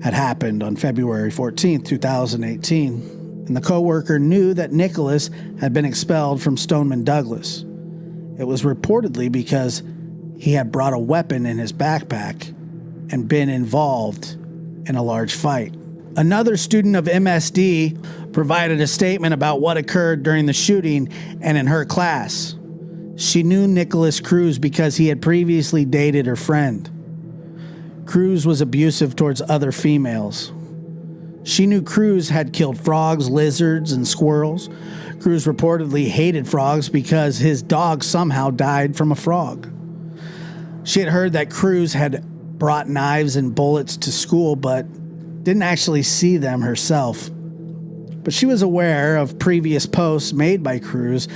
had happened on February 14, 2018, and the co-worker knew that Nikolas had been expelled from Stoneman Douglas. It was reportedly because he had brought a weapon in his backpack and been involved in a large fight. Another student of MSD provided a statement about what occurred during the shooting and in her class. She knew Nikolas Cruz because he had previously dated her friend. Cruz was abusive towards other females. She knew Cruz had killed frogs, lizards, and squirrels. Cruz reportedly hated frogs because his dog somehow died from a frog. She had heard that Cruz had brought knives and bullets to school, but didn't actually see them herself. But she was aware of previous posts made by Cruz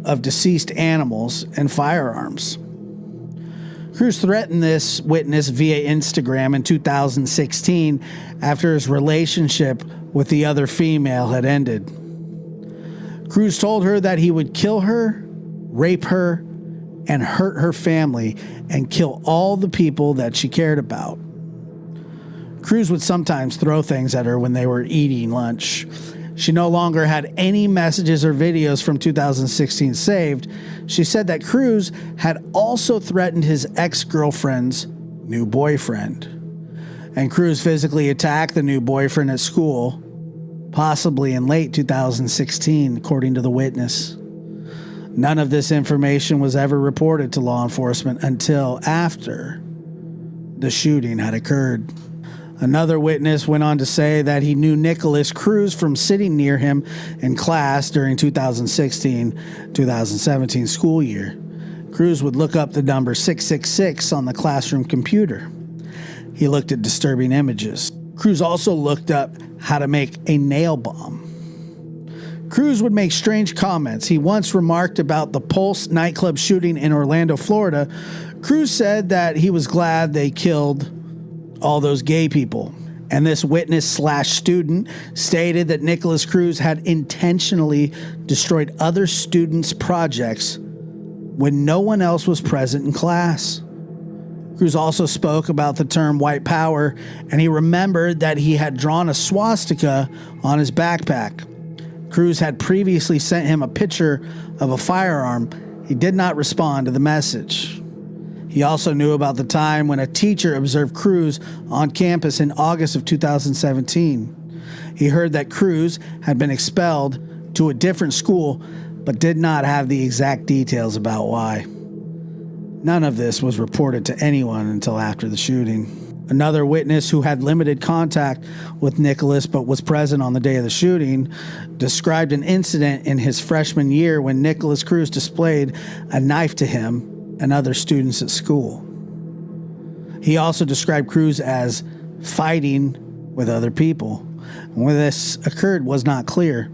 of deceased animals and firearms. Cruz threatened this witness via Instagram in 2016 after his relationship with the other female had ended. Cruz told her that he would kill her, rape her, and hurt her family and kill all the people that she cared about. Cruz would sometimes throw things at her when they were eating lunch. She no longer had any messages or videos from 2016 saved. She said that Cruz had also threatened his ex-girlfriend's new boyfriend. And Cruz physically attacked the new boyfriend at school, possibly in late 2016, according to the witness. None of this information was ever reported to law enforcement until after the shooting had occurred. Another witness went on to say that he knew Nikolas Cruz from sitting near him in class during 2016-2017 school year. Cruz would look up the number 666 on the classroom computer. He looked at disturbing images. Cruz also looked up how to make a nail bomb. Cruz would make strange comments. He once remarked about the Pulse nightclub shooting in Orlando, Florida. Cruz said that he was glad they killed all those gay people. And this witness/student stated that Nikolas Cruz had intentionally destroyed other students' projects when no one else was present in class. Cruz also spoke about the term white power, and he remembered that he had drawn a swastika on his backpack. Cruz had previously sent him a picture of a firearm. He did not respond to the message. He also knew about the time when a teacher observed Cruz on campus in August of 2017. He heard that Cruz had been expelled to a different school, but did not have the exact details about why. None of this was reported to anyone until after the shooting. Another witness who had limited contact with Nikolas but was present on the day of the shooting described an incident in his freshman year when Nikolas Cruz displayed a knife to him and other students at school. He also described Cruz as fighting with other people. When this occurred was not clear,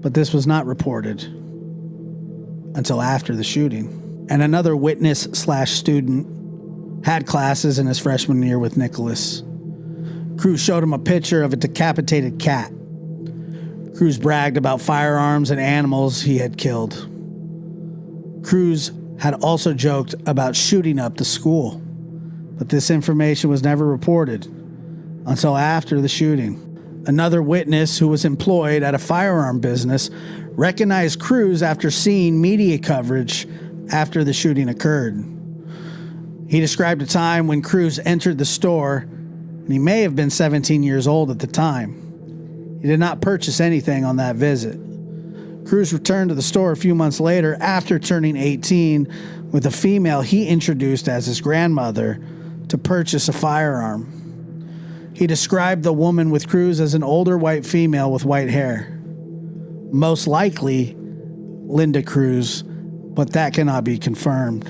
but this was not reported until after the shooting. And another witness/student had classes in his freshman year with Nikolas. Cruz showed him a picture of a decapitated cat. Cruz bragged about firearms and animals he had killed. Cruz had also joked about shooting up the school, but this information was never reported until after the shooting. Another witness who was employed at a firearm business recognized Cruz after seeing media coverage after the shooting occurred. He described a time when Cruz entered the store, and he may have been 17 years old at the time. He did not purchase anything on that visit. Cruz returned to the store a few months later after turning 18 with a female he introduced as his grandmother to purchase a firearm. He described the woman with Cruz as an older white female with white hair. Most likely Linda Cruz, but that cannot be confirmed.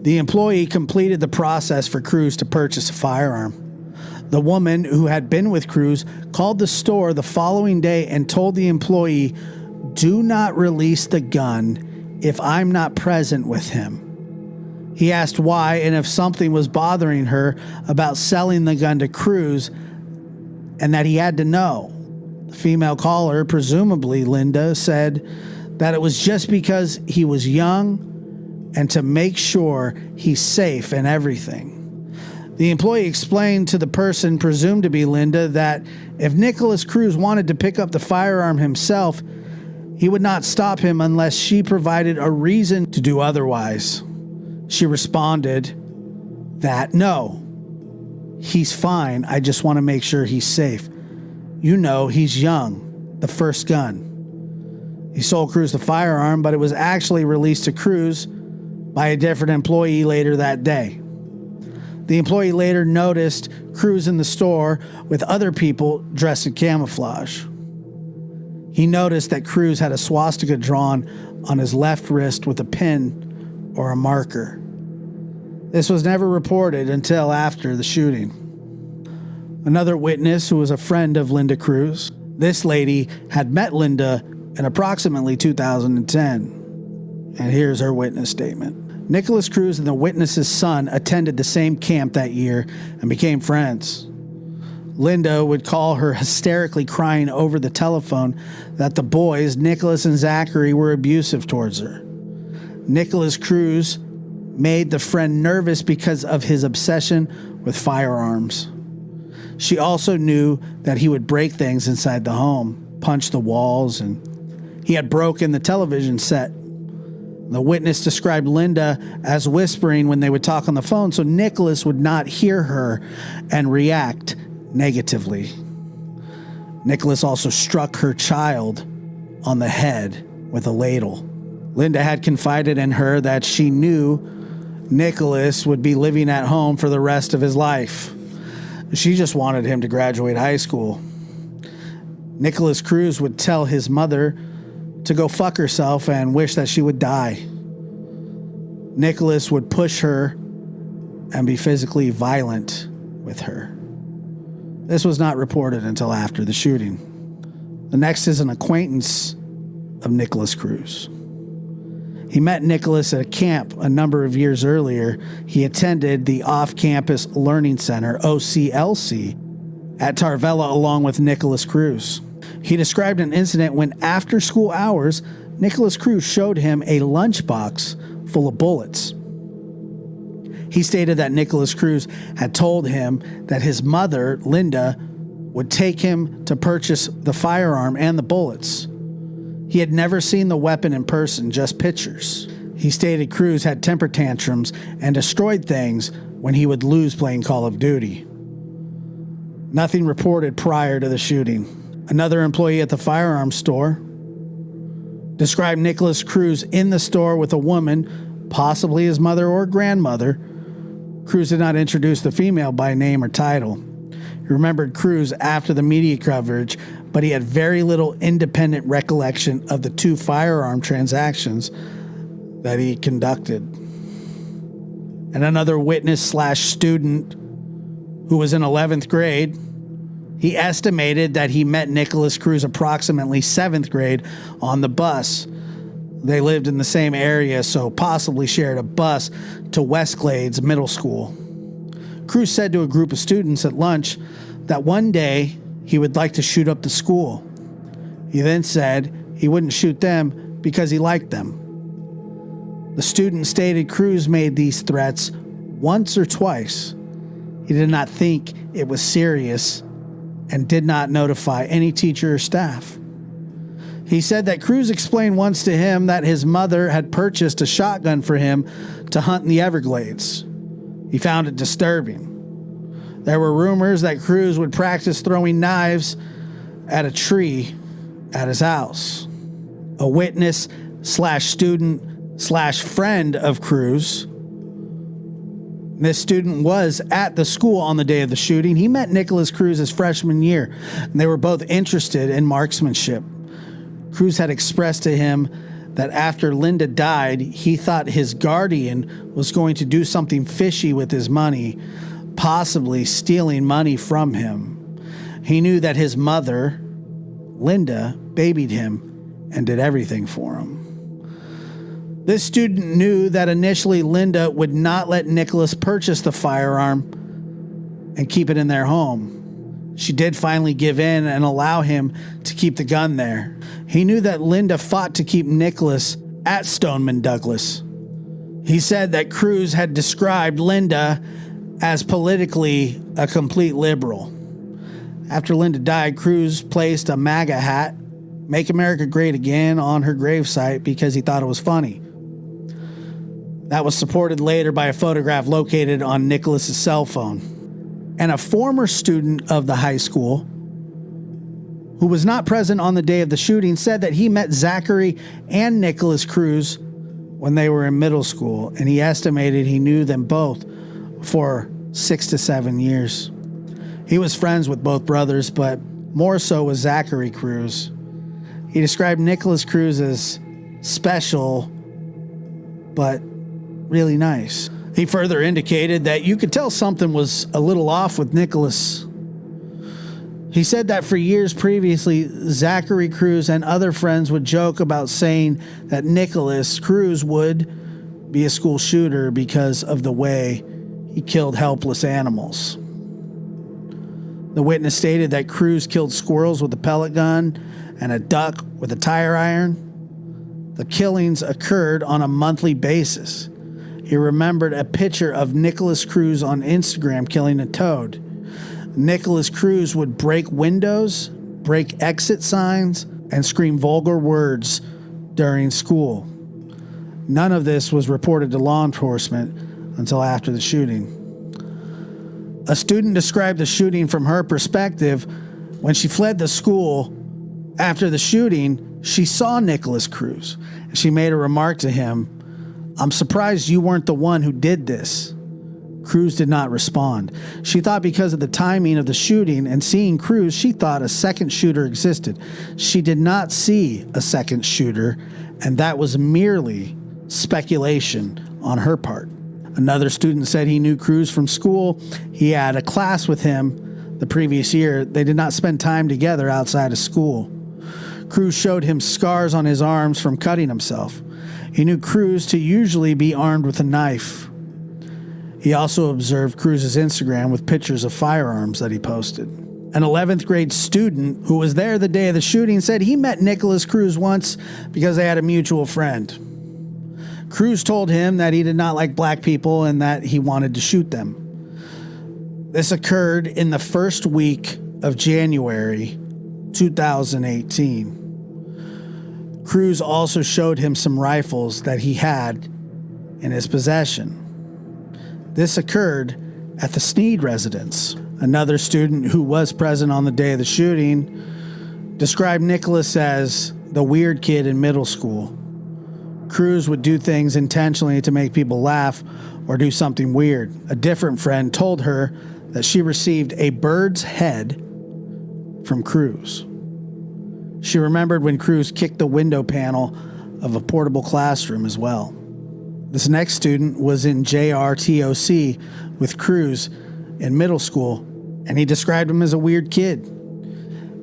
The employee completed the process for Cruz to purchase a firearm. The woman who had been with Cruz called the store the following day and told the employee, "Do not release the gun if I'm not present with him." He asked why and if something was bothering her about selling the gun to Cruz and that he had to know. The female caller, presumably Linda, said that it was just because he was young and to make sure he's safe and everything. The employee explained to the person presumed to be Linda that if Nikolas Cruz wanted to pick up the firearm himself, he would not stop him unless she provided a reason to do otherwise. She responded that, "No, he's fine. I just want to make sure he's safe. You know, he's young. The first gun." He sold Cruz the firearm, but it was actually released to Cruz by a different employee later that day. The employee later noticed Cruz in the store with other people dressed in camouflage. He noticed that Cruz had a swastika drawn on his left wrist with a pin or a marker. This was never reported until after the shooting. Another witness who was a friend of Linda Cruz. This lady had met Linda in approximately 2010. And here's her witness statement. Nikolas Cruz and the witness's son attended the same camp that year and became friends. Linda would call her hysterically crying over the telephone that the boys, Nikolas and Zachary, were abusive towards her. Nikolas Cruz made the friend nervous because of his obsession with firearms. She also knew that he would break things inside the home, punch the walls, and he had broken the television set. The witness described Linda as whispering when they would talk on the phone so Nikolas would not hear her and react negatively. Nikolas also struck her child on the head with a ladle. Linda had confided in her that she knew Nikolas would be living at home for the rest of his life. She just wanted him to graduate high school. Nikolas Cruz would tell his mother to go fuck herself and wish that she would die. Nikolas would push her and be physically violent with her. This was not reported until after the shooting. The next is an acquaintance of Nikolas Cruz. He met Nikolas at a camp a number of years earlier. He attended the Off-Campus Learning Center, OCLC, at Tarvella along with Nikolas Cruz. He described an incident when, after school hours, Nikolas Cruz showed him a lunchbox full of bullets. He stated that Nikolas Cruz had told him that his mother, Linda, would take him to purchase the firearm and the bullets. He had never seen the weapon in person, just pictures. He stated Cruz had temper tantrums and destroyed things when he would lose playing Call of Duty. Nothing reported prior to the shooting. Another employee at the firearms store described Nikolas Cruz in the store with a woman, possibly his mother or grandmother. Cruz did not introduce the female by name or title. He remembered Cruz after the media coverage, but he had very little independent recollection of the 2 firearm transactions that he conducted. And another witness/student who was in 11th grade, he estimated that he met Nikolas Cruz approximately 7th grade on the bus. They lived in the same area, so possibly shared a bus to Westglades Middle School. Cruz said to a group of students at lunch that one day he would like to shoot up the school. He then said he wouldn't shoot them because he liked them. The student stated Cruz made these threats once or twice. He did not think it was serious and did not notify any teacher or staff. He said that Cruz explained once to him that his mother had purchased a shotgun for him to hunt in the Everglades. He found it disturbing. There were rumors that Cruz would practice throwing knives at a tree at his house. A witness/student/friend of Cruz. This student was at the school on the day of the shooting. He met Nikolas Cruz his freshman year, and they were both interested in marksmanship. Cruz had expressed to him that after Linda died, he thought his guardian was going to do something fishy with his money, possibly stealing money from him. He knew that his mother, Linda, babied him and did everything for him. This student knew that initially Linda would not let Nikolas purchase the firearm and keep it in their home. She did finally give in and allow him to keep the gun there. He knew that Linda fought to keep Nikolas at Stoneman Douglas. He said that Cruz had described Linda as politically a complete liberal. After Linda died, Cruz placed a MAGA hat, Make America Great Again, on her gravesite because he thought it was funny. That was supported later by a photograph located on Nikolas's cell phone. And a former student of the high school, who was not present on the day of the shooting, said that he met Zachary and Nikolas Cruz when they were in middle school, and he estimated he knew them both for 6 to 7 years. He was friends with both brothers, but more so with Zachary Cruz. He described Nikolas Cruz as special, but really nice. He further indicated that you could tell something was a little off with Nikolas. He said that for years previously, Zachary Cruz and other friends would joke about saying that Nikolas Cruz would be a school shooter because of the way he killed helpless animals. The witness stated that Cruz killed squirrels with a pellet gun and a duck with a tire iron. The killings occurred on a monthly basis. He remembered a picture of Nikolas Cruz on Instagram killing a toad. Nikolas Cruz would break windows, break exit signs, and scream vulgar words during school. None of this was reported to law enforcement until after the shooting. A student described the shooting from her perspective. When she fled the school after the shooting, she saw Nikolas Cruz, and she made a remark to him, "I'm surprised you weren't the one who did this." Cruz did not respond. She thought because of the timing of the shooting and seeing Cruz, she thought a second shooter existed. She did not see a second shooter, and that was merely speculation on her part. Another student said he knew Cruz from school. He had a class with him the previous year. They did not spend time together outside of school. Cruz showed him scars on his arms from cutting himself. He knew Cruz to usually be armed with a knife. He also observed Cruz's Instagram with pictures of firearms that he posted. An 11th grade student who was there the day of the shooting said he met Nikolas Cruz once because they had a mutual friend. Cruz told him that he did not like black people and that he wanted to shoot them. This occurred in the first week of January 2018. Cruz also showed him some rifles that he had in his possession. This occurred at the Sneed residence. Another student who was present on the day of the shooting described Nikolas as the weird kid in middle school. Cruz would do things intentionally to make people laugh or do something weird. A different friend told her that she received a bird's head from Cruz. She remembered when Cruz kicked the window panel of a portable classroom as well. This next student was in JRTOC with Cruz in middle school, and he described him as a weird kid.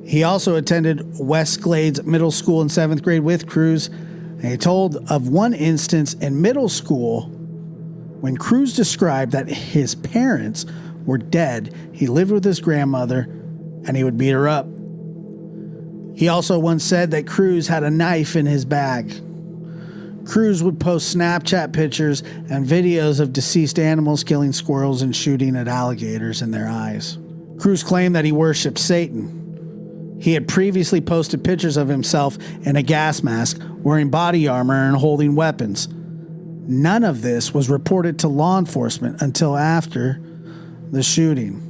He also attended West Glades Middle School in 7th grade with Cruz, and he told of one instance in middle school when Cruz described that his parents were dead. He lived with his grandmother, and he would beat her up. He also once said that Cruz had a knife in his bag. Cruz would post Snapchat pictures and videos of deceased animals killing squirrels and shooting at alligators in their eyes. Cruz claimed that he worshipped Satan. He had previously posted pictures of himself in a gas mask, wearing body armor and holding weapons. None of this was reported to law enforcement until after the shooting.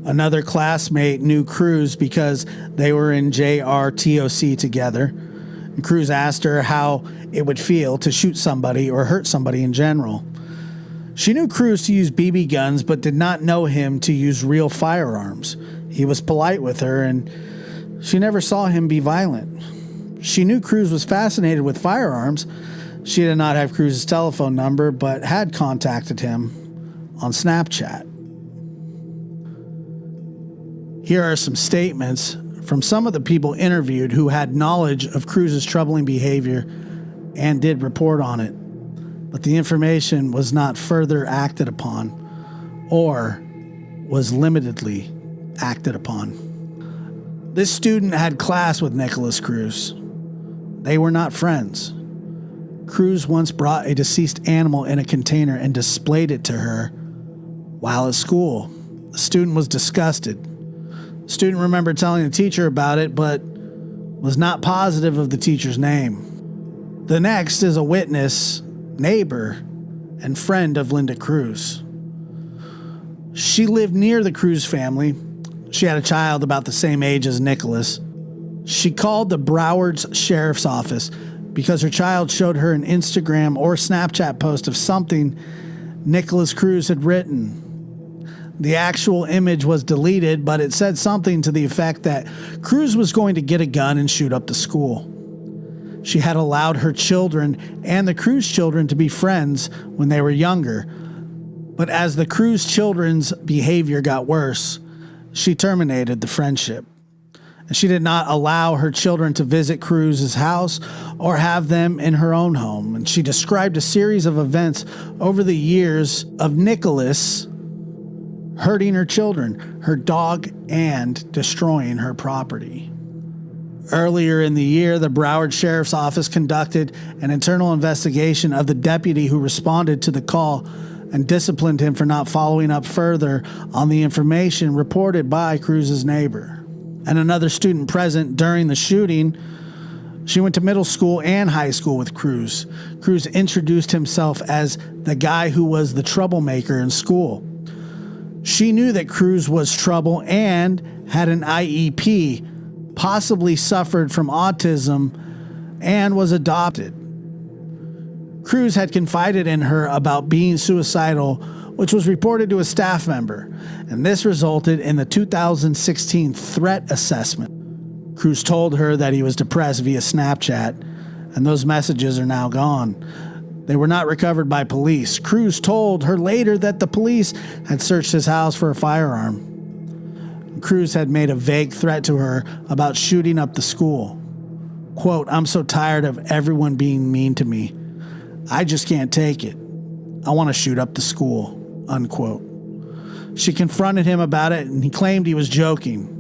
Another classmate knew Cruz because they were in JRTOC together. And Cruz asked her how it would feel to shoot somebody or hurt somebody in general. She knew Cruz to use BB guns, but did not know him to use real firearms. He was polite with her, and she never saw him be violent. She knew Cruz was fascinated with firearms. She did not have Cruz's telephone number, but had contacted him on Snapchat. Here are some statements from some of the people interviewed who had knowledge of Cruz's troubling behavior and did report on it, but the information was not further acted upon or was limitedly acted upon. This student had class with Nikolas Cruz. They were not friends. Cruz once brought a deceased animal in a container and displayed it to her while at school. The student was disgusted. The student remembered telling the teacher about it, but was not positive of the teacher's name. The next is a witness, neighbor, and friend of Linda Cruz. She lived near the Cruz family. She had a child about the same age as Nikolas. She called the Broward's Sheriff's Office because her child showed her an Instagram or Snapchat post of something Nikolas Cruz had written. The actual image was deleted, but it said something to the effect that Cruz was going to get a gun and shoot up the school. She had allowed her children and the Cruz children to be friends when they were younger, but as the Cruz children's behavior got worse, she terminated the friendship. And she did not allow her children to visit Cruz's house or have them in her own home. And she described a series of events over the years of Nikolas hurting her children, her dog, and destroying her property. Earlier in the year, the Broward Sheriff's Office conducted an internal investigation of the deputy who responded to the call and disciplined him for not following up further on the information reported by Cruz's neighbor. And another student present during the shooting, she went to middle school and high school with Cruz. Cruz introduced himself as the guy who was the troublemaker in school. She knew that Cruz was trouble and had an IEP, possibly suffered from autism, and was adopted. Cruz had confided in her about being suicidal, which was reported to a staff member, and this resulted in the 2016 threat assessment. Cruz told her that he was depressed via Snapchat, and those messages are now gone. They were not recovered by police. Cruz told her later that the police had searched his house for a firearm. Cruz had made a vague threat to her about shooting up the school. Quote, "I'm so tired of everyone being mean to me. I just can't take it. I want to shoot up the school," unquote. She confronted him about it, and he claimed he was joking.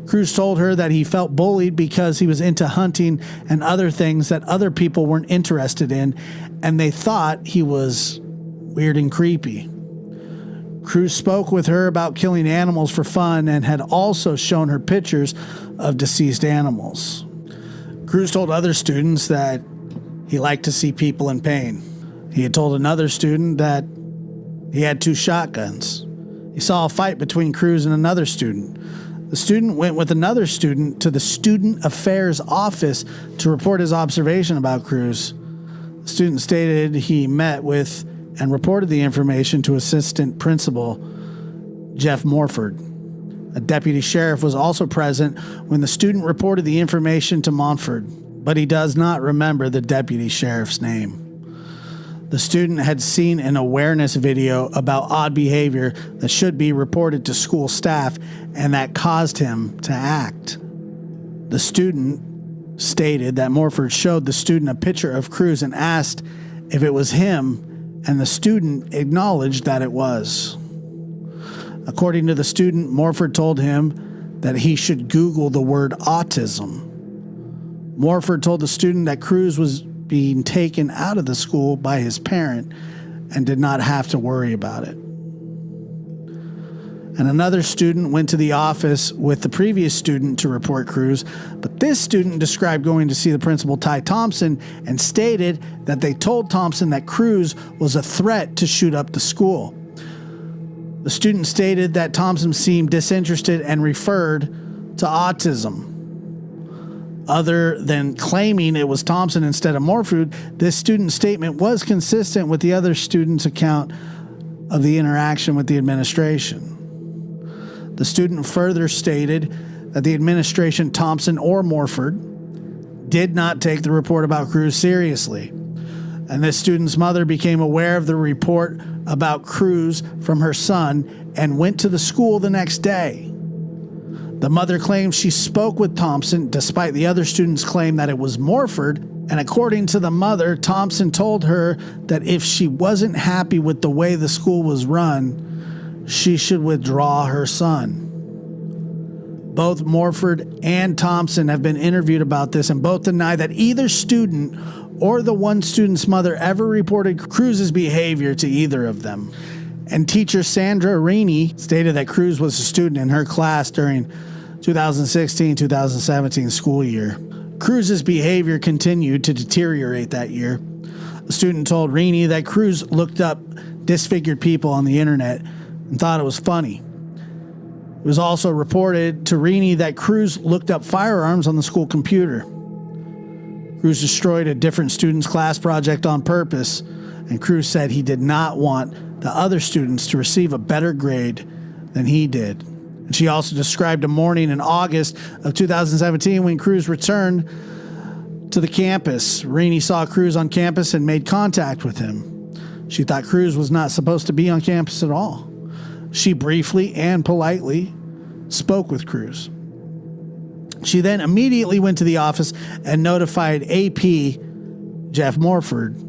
Cruz told her that he felt bullied because he was into hunting and other things that other people weren't interested in, and they thought he was weird and creepy. Cruz spoke with her about killing animals for fun and had also shown her pictures of deceased animals. Cruz told other students that he liked to see people in pain. He had told another student that he had 2 shotguns. He saw a fight between Cruz and another student. The student went with another student to the Student Affairs office to report his observation about Cruz. The student stated he met with and reported the information to Assistant Principal Jeff Morford. A deputy sheriff was also present when the student reported the information to Montford, but he does not remember the deputy sheriff's name. The student had seen an awareness video about odd behavior that should be reported to school staff and that caused him to act. The student stated that Morford showed the student a picture of Cruz and asked if it was him, and the student acknowledged that it was. According to the student, Morford told him that he should Google the word autism. Morford told the student that Cruz was being taken out of the school by his parent and did not have to worry about it. And another student went to the office with the previous student to report Cruz, but this student described going to see the principal, Ty Thompson, and stated that they told Thompson that Cruz was a threat to shoot up the school. The student stated that Thompson seemed disinterested and referred to autism. Other than claiming it was Thompson instead of Morford, this student's statement was consistent with the other student's account of the interaction with the administration. The student further stated that the administration, Thompson or Morford, did not take the report about Cruz seriously. And this student's mother became aware of the report about Cruz from her son and went to the school the next day. The mother claims she spoke with Thompson despite the other students' claim that it was Morford, and according to the mother, Thompson told her that if she wasn't happy with the way the school was run, she should withdraw her son. Both Morford and Thompson have been interviewed about this, and both deny that either student or the one student's mother ever reported Cruz's behavior to either of them. And teacher Sandra Rainey stated that Cruz was a student in her class during 2016-2017 school year. Cruz's behavior continued to deteriorate that year. The student told Rainey that Cruz looked up disfigured people on the internet and thought it was funny. It was also reported to Rainey that Cruz looked up firearms on the school computer. Cruz destroyed a different student's class project on purpose, and Cruz said he did not want the other students to receive a better grade than he did. And she also described a morning in August of 2017 when Cruz returned to the campus. Rainey saw Cruz on campus and made contact with him. She thought Cruz was not supposed to be on campus at all. She briefly and politely spoke with Cruz. She then immediately went to the office and notified AP Jeff Morford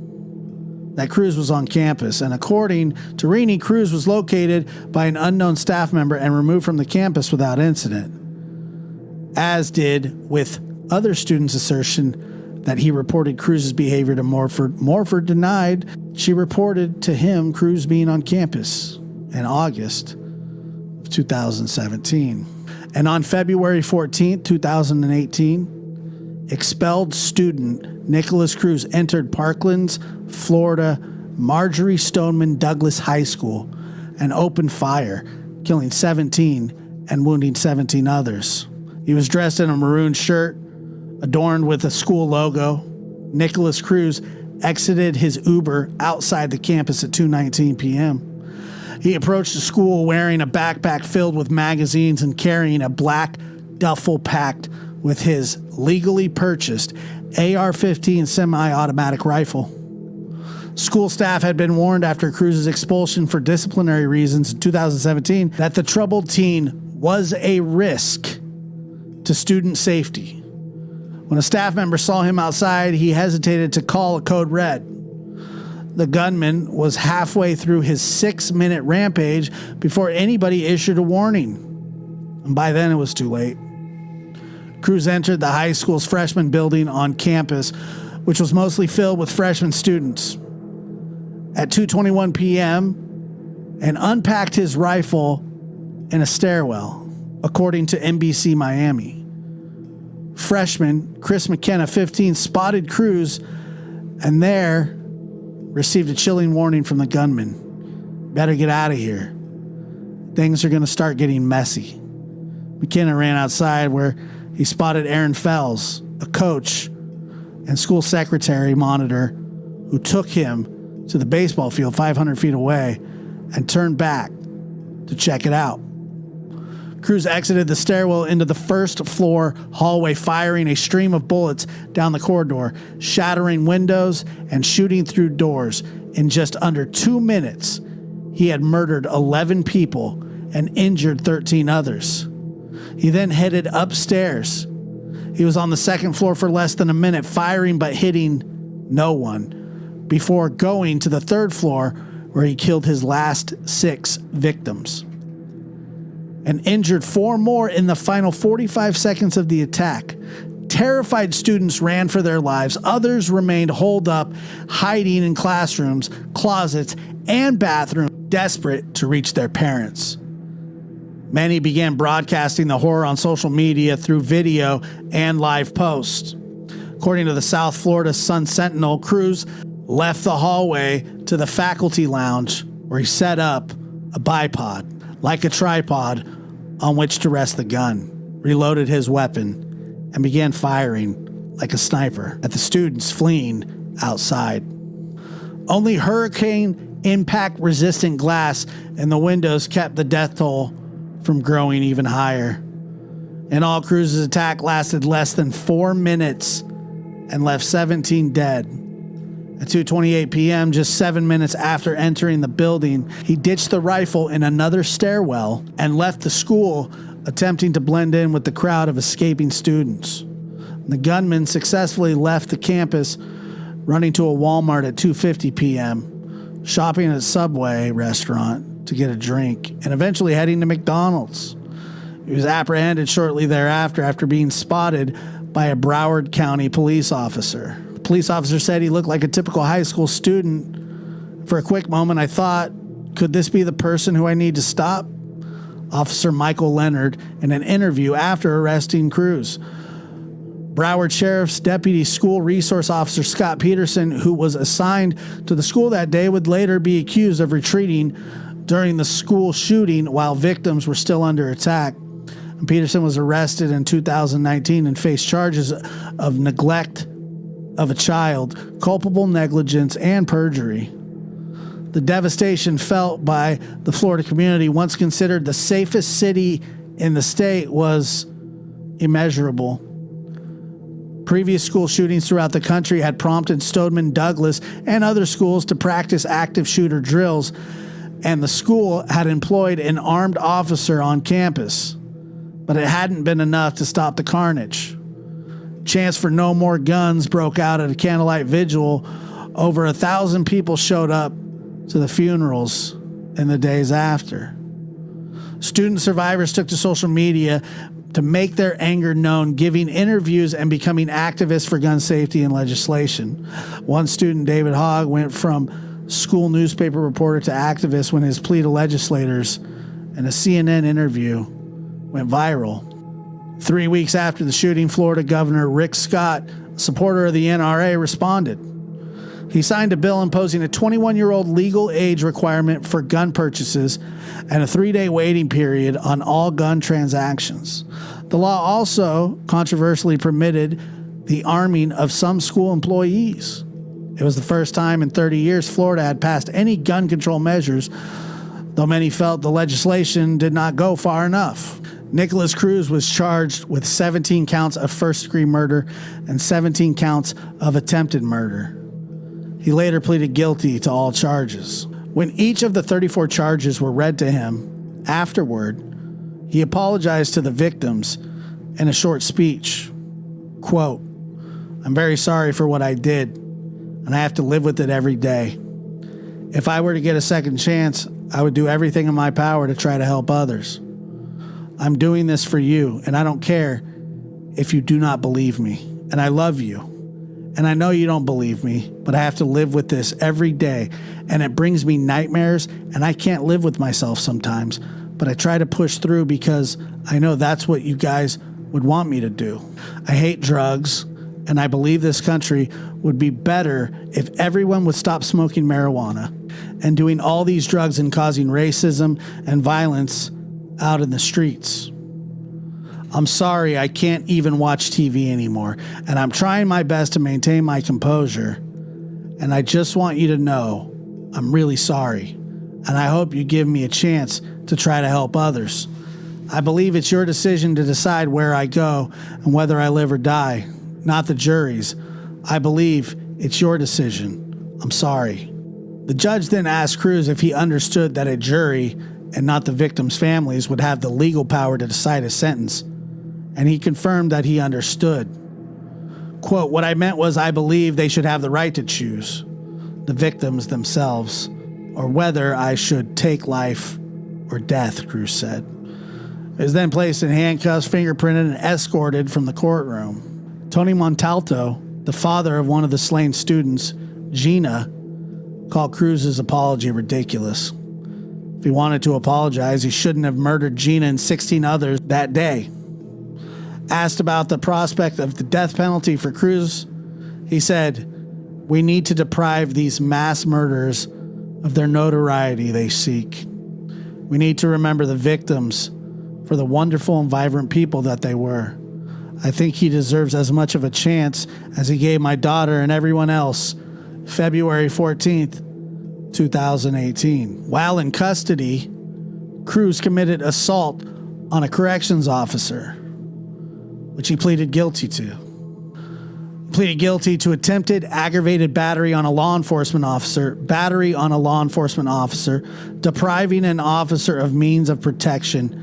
that Cruz was on campus, and according to Rainey, Cruz was located by an unknown staff member and removed from the campus without incident, as did with other students' assertion that he reported Cruz's behavior to Morford. Morford denied she reported to him Cruz being on campus in August of 2017. And on February 14, 2018, expelled student Nikolas Cruz entered Parkland's Florida Marjorie Stoneman Douglas High School and opened fire, killing 17 and wounding 17 others. He was dressed in a maroon shirt adorned with a school logo. Nikolas Cruz exited his Uber outside the campus at 2:19 p.m. He approached the school wearing a backpack filled with magazines and carrying a black duffel packed with his legally purchased AR-15 semi-automatic rifle. School staff had been warned after Cruz's expulsion for disciplinary reasons in 2017 that the troubled teen was a risk to student safety. When a staff member saw him outside, he hesitated to call a code red. The gunman was halfway through his 6-minute rampage before anybody issued a warning. And by then it was too late. Cruz entered the high school's freshman building on campus, which was mostly filled with freshman students, at 2:21 p.m. and unpacked his rifle in a stairwell, according to NBC Miami. Freshman Chris McKenna, 15, spotted Cruz and there received a chilling warning from the gunman. Better get out of here. Things are going to start getting messy. McKenna ran outside where he spotted Aaron Fells, a coach and school secretary monitor, who took him to the baseball field 500 feet away and turned back to check it out. Cruz exited the stairwell into the first floor hallway, firing a stream of bullets down the corridor, shattering windows and shooting through doors. In just under 2 minutes, he had murdered 11 people and injured 13 others. He then headed upstairs. He was on the second floor for less than a minute, firing but hitting no one, before going to the third floor where he killed his last 6 victims and injured 4 more in the final 45 seconds of the attack. Terrified students ran for their lives. Others remained holed up, hiding in classrooms, closets, and bathrooms, desperate to reach their parents. Many began broadcasting the horror on social media through video and live posts. According to the South Florida Sun-Sentinel, Cruz left the hallway to the faculty lounge where he set up a bipod, like a tripod, on which to rest the gun, reloaded his weapon, and began firing like a sniper at the students fleeing outside. Only hurricane impact resistant glass in the windows kept the death toll from growing even higher. In all, Cruz's attack lasted less than 4 minutes and left 17 dead. At 2:28 p.m., just 7 minutes after entering the building, he ditched the rifle in another stairwell and left the school, attempting to blend in with the crowd of escaping students. The gunman successfully left the campus, running to a Walmart at 2:50 p.m., shopping at a Subway restaurant to get a drink, and eventually heading to McDonald's. He was apprehended shortly thereafter after being spotted by a Broward County police officer. The police officer said he looked like a typical high school student. For a quick moment, I thought, could this be the person who I need to stop? Officer Michael Leonard in an interview after arresting Cruz. Broward Sheriff's Deputy School Resource Officer Scott Peterson, who was assigned to the school that day, would later be accused of retreating during the school shooting while victims were still under attack. And Peterson was arrested in 2019 and faced charges of neglect of a child, culpable negligence, and perjury. The devastation felt by the Florida community, once considered the safest city in the state, was immeasurable. Previous school shootings throughout the country had prompted Stoneman Douglas and other schools to practice active shooter drills, and the school had employed an armed officer on campus. But it hadn't been enough to stop the carnage. Chants for no more guns broke out at a candlelight vigil. Over 1,000 people showed up to the funerals in the days after. Student survivors took to social media to make their anger known, giving interviews and becoming activists for gun safety and legislation. One student, David Hogg, went from school newspaper reporter to activist when his plea to legislators in a CNN interview went viral. 3 weeks after the shooting, Florida Governor Rick Scott, a supporter of the NRA, responded. He signed a bill imposing a 21-year-old legal age requirement for gun purchases and a 3-day waiting period on all gun transactions. The law also controversially permitted the arming of some school employees. It was the first time in 30 years Florida had passed any gun control measures, though many felt the legislation did not go far enough. Nikolas Cruz was charged with 17 counts of first-degree murder and 17 counts of attempted murder. He later pleaded guilty to all charges. When each of the 34 charges were read to him, afterward, he apologized to the victims in a short speech. Quote, "I'm very sorry for what I did, and I have to live with it every day. If I were to get a second chance, I would do everything in my power to try to help others. I'm doing this for you, and I don't care if you do not believe me. And I love you. And I know you don't believe me, but I have to live with this every day. And it brings me nightmares, and I can't live with myself sometimes. But I try to push through because I know that's what you guys would want me to do. I hate drugs, and I believe this country would be better if everyone would stop smoking marijuana and doing all these drugs and causing racism and violence out in the streets. I'm sorry, I can't even watch TV anymore, and I'm trying my best to maintain my composure. And I just want you to know I'm really sorry, and I hope you give me a chance to try to help others. I believe it's your decision to decide where I go and whether I live or die, not the jury's. I believe it's your decision. I'm sorry. The judge then asked Cruz if he understood that a jury and not the victims' families would have the legal power to decide a sentence, and he confirmed that he understood. Quote, "What I meant was I believe they should have the right to choose, the victims themselves, or whether I should take life or death," Cruz said. He was then placed in handcuffs, fingerprinted, and escorted from the courtroom. Tony Montalto, the father of one of the slain students, Gina, called Cruz's apology ridiculous. If he wanted to apologize, he shouldn't have murdered Gina and 16 others that day. Asked about the prospect of the death penalty for Cruz, he said, "We need to deprive these mass murderers of their notoriety they seek. We need to remember the victims for the wonderful and vibrant people that they were. I think he deserves as much of a chance as he gave my daughter and everyone else." February 14th, 2018. While in custody, Cruz committed assault on a corrections officer, which he pleaded guilty to. He pleaded guilty to attempted aggravated battery on a law enforcement officer, depriving an officer of means of protection,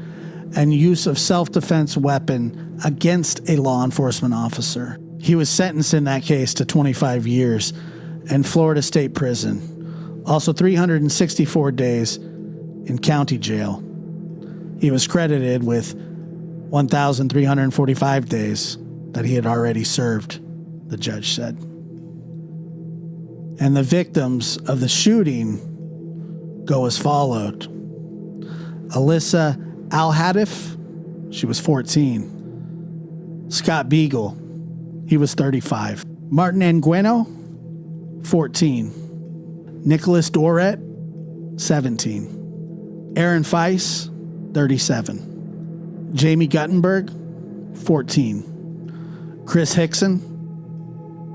and use of self-defense weapon against a law enforcement officer. He was sentenced in that case to 25 years in Florida State Prison. Also 364 days in county jail. He was credited with 1,345 days that he had already served, the judge said. And the victims of the shooting go as followed. Alyssa Al-Hadif, she was 14. Scott Beagle, he was 35. Martin Ngueno, 14. Nicholas Doret, 17. Aaron Feiss, 37. Jamie Guttenberg, 14. Chris Hickson,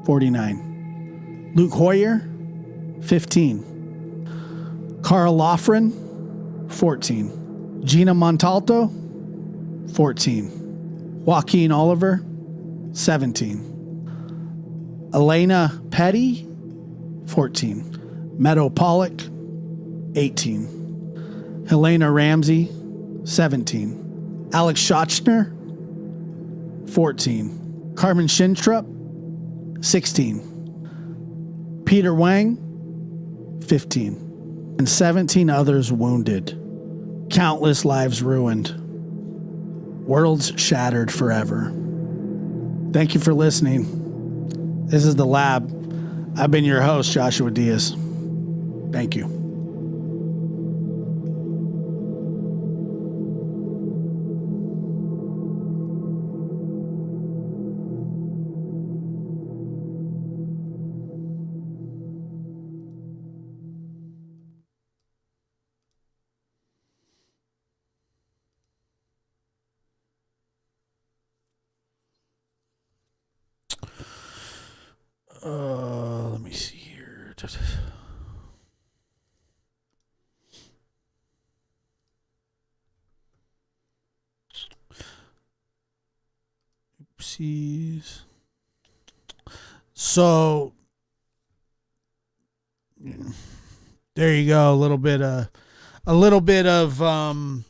49. Luke Hoyer, 15. Carl Lofgren, 14. Gina Montalto, 14. Joaquin Oliver, 17. Elena Petty, 14. Meadow Pollock, 18. Helena Ramsey, 17. Alex Schochner, 14. Carmen Schintrup, 16. Peter Wang, 15. And 17 others wounded. Countless lives ruined. Worlds shattered forever. Thank you for listening. This is The Lab. I've been your host, Joshua Diaz. Thank you. Let me see here. Oopsies. So there you go. A little bit of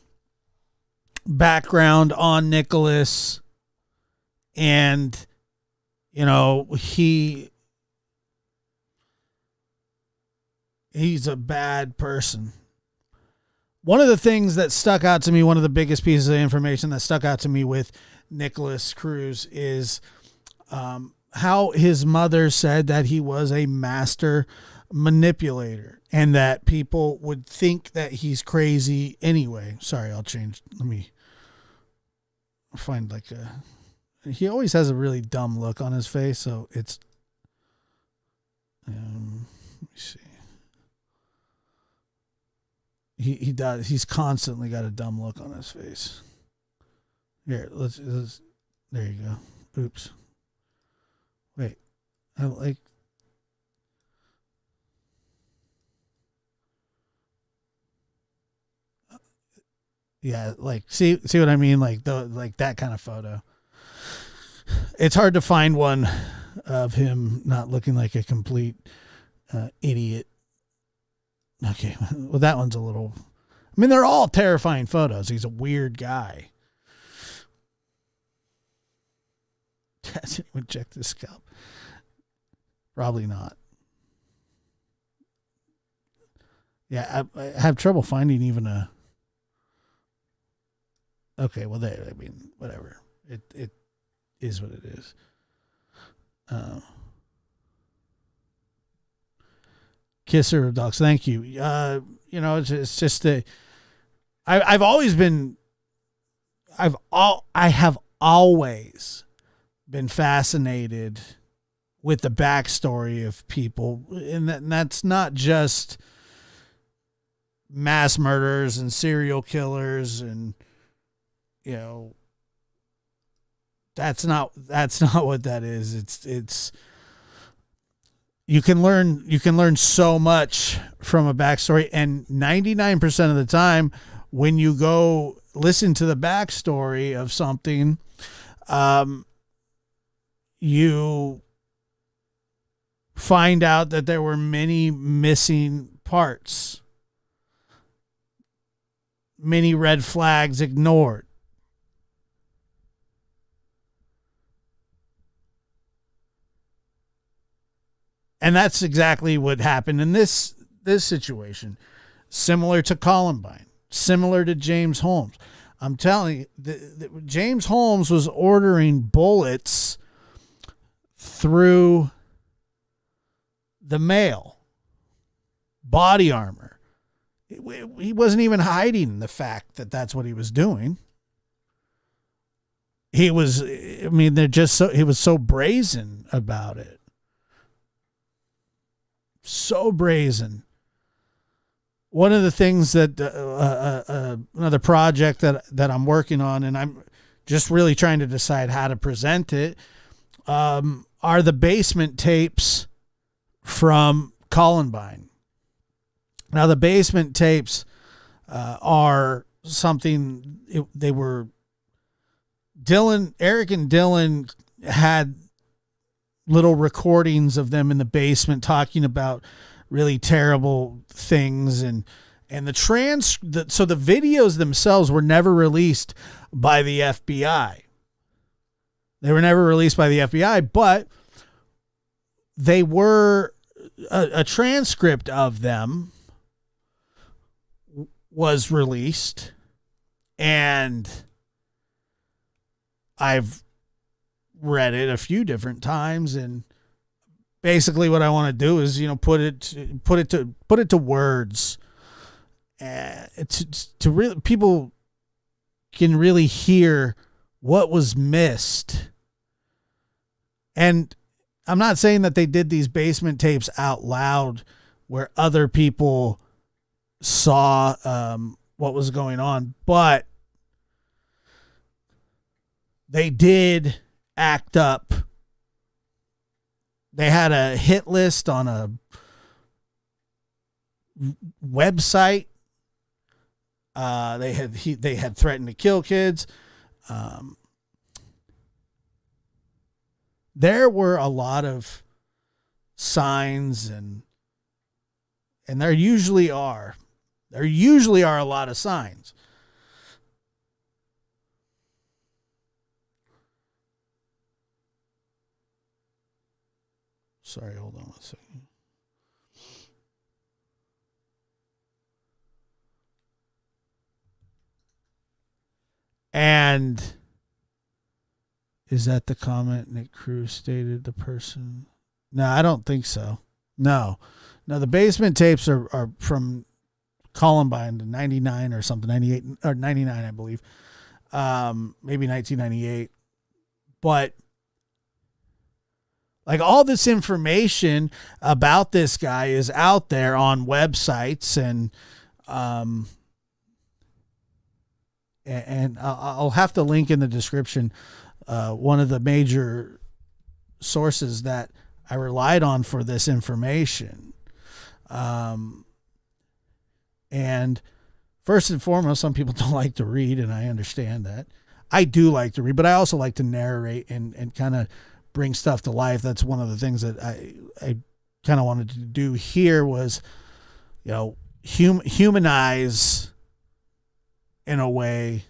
background on Nikolas, and he He's a bad person. One of the things that stuck out to me, one of the biggest pieces of information that stuck out to me with Nikolas Cruz is how his mother said that he was a master manipulator and that people would think that he's crazy anyway. Sorry, I'll change. Let me find like he always has a really dumb look on his face. So it's, let me see. He does. He's constantly got a dumb look on his face. Here, let's there you go. Oops. Wait. I like. Yeah, like see what I mean? Like that kind of photo. It's hard to find one of him not looking like a complete idiot. Okay, well, that one's a little... I mean, they're all terrifying photos. He's a weird guy. Has anyone checked his scalp? Probably not. Yeah, I have trouble finding even a... Okay, well, there. I mean, whatever. It is what it is. Kisser of dogs. Thank you. It's just a. I have always been fascinated with the backstory of people, and that's not just mass murderers and serial killers, and that's not what that is. It's. You can learn so much from a backstory, and 99% of the time when you go listen to the backstory of something, you find out that there were many missing parts, many red flags ignored. And that's exactly what happened in this situation. Similar to Columbine, similar to James Holmes. I'm telling you, James Holmes was ordering bullets through the mail, body armor. He wasn't even hiding the fact that that's what he was doing. He was so brazen about it. So brazen. One of the things that another project that I'm working on, and I'm just really trying to decide how to present it, are the basement tapes from Columbine. Now, the basement tapes are something. Eric and Dylan had little recordings of them in the basement talking about really terrible things, and so the videos themselves were never released by the FBI. They were never released by the FBI, but they were a transcript of them was released, and I've read it a few different times, and basically what I want to do is put it to words, to really people can really hear what was missed. And I'm not saying that they did these basement tapes out loud where other people saw what was going on, but they did act up. They had a hit list on a website. They had threatened to kill kids. There were a lot of signs, and there usually are. There usually are a lot of signs. Sorry, hold on one second. And is that the comment Nick Cruz stated the person? No, I don't think so. No, the basement tapes are from Columbine, 99 or something, 98 or 99, I believe. Maybe 1998. But like all this information about this guy is out there on websites, and I'll have to link in the description one of the major sources that I relied on for this information. And first and foremost, some people don't like to read, and I understand that. I do like to read, but I also like to narrate and kind of bring stuff to life. That's one of the things that I kind of wanted to do here was, humanize in a way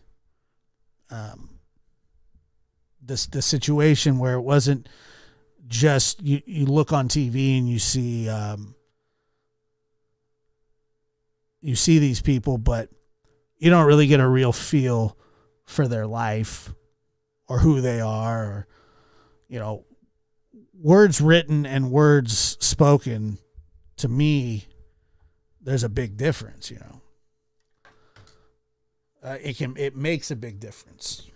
the situation where it wasn't just you look on TV and you see these people, but you don't really get a real feel for their life or who they are, or words written and words spoken. To me, there's a big difference. It makes a big difference.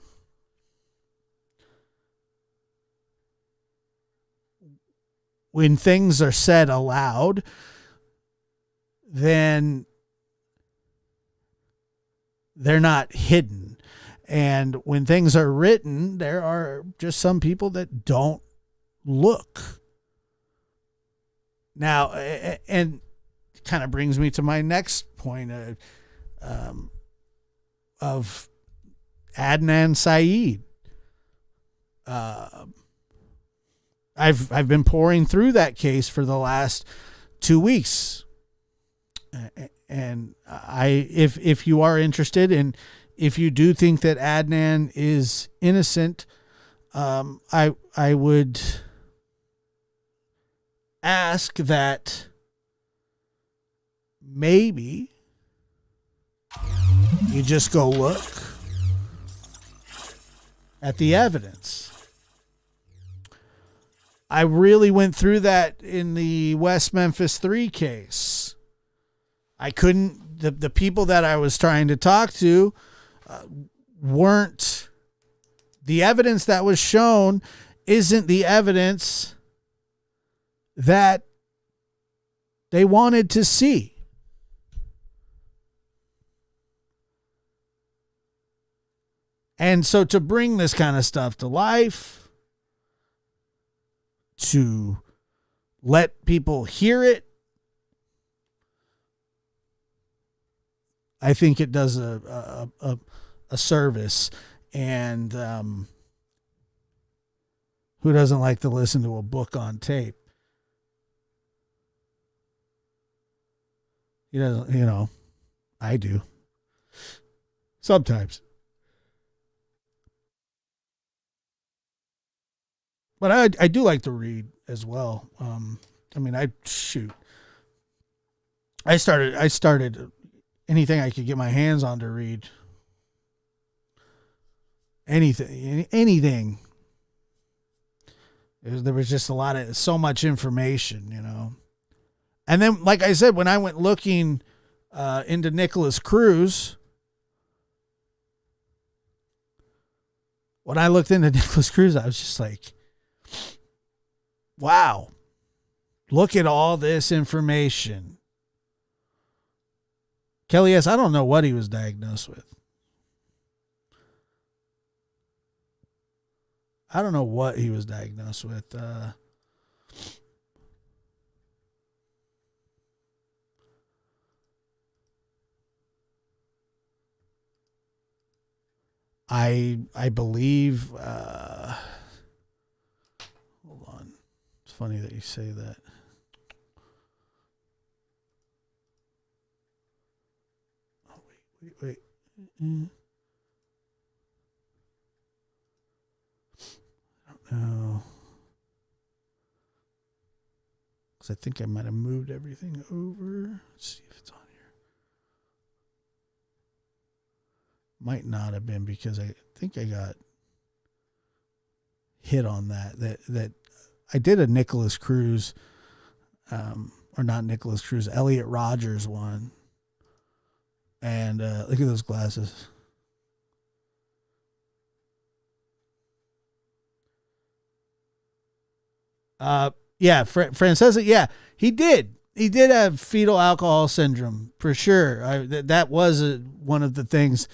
When things are said aloud, then they're not hidden. And when things are written, there are just some people that don't look. Now, and kind of brings me to my next point of Adnan Syed. I've been pouring through that case for the last 2 weeks, and if you are interested, and if you do think that Adnan is innocent, I would ask that maybe you just go look at the evidence. I really went through that in the West Memphis 3 case. I couldn't, the people that I was trying to talk to weren't, the evidence that was shown isn't the evidence that they wanted to see. And so to bring this kind of stuff to life, to let people hear it, I think it does a service. And who doesn't like to listen to a book on tape? He doesn't, I do. Sometimes. But I do like to read as well. I started anything I could get my hands on to read. Anything. There was just so much information, And then, like I said, when I went looking into Nikolas Cruz, I was just like, wow, look at all this information. Kelly S., I don't know what he was diagnosed with. I don't know what he was diagnosed with. I believe, hold on. It's funny that you say that. Oh, wait. I don't know. Because I think I might have moved everything over. Let's see if it's on here. Might not have been because I think I got hit on that I did a Nikolas Cruz, or not Nikolas Cruz, Elliot Rogers one. And look at those glasses. Yeah, Fran says it. Yeah, he did. He did have fetal alcohol syndrome for sure. That was one of the things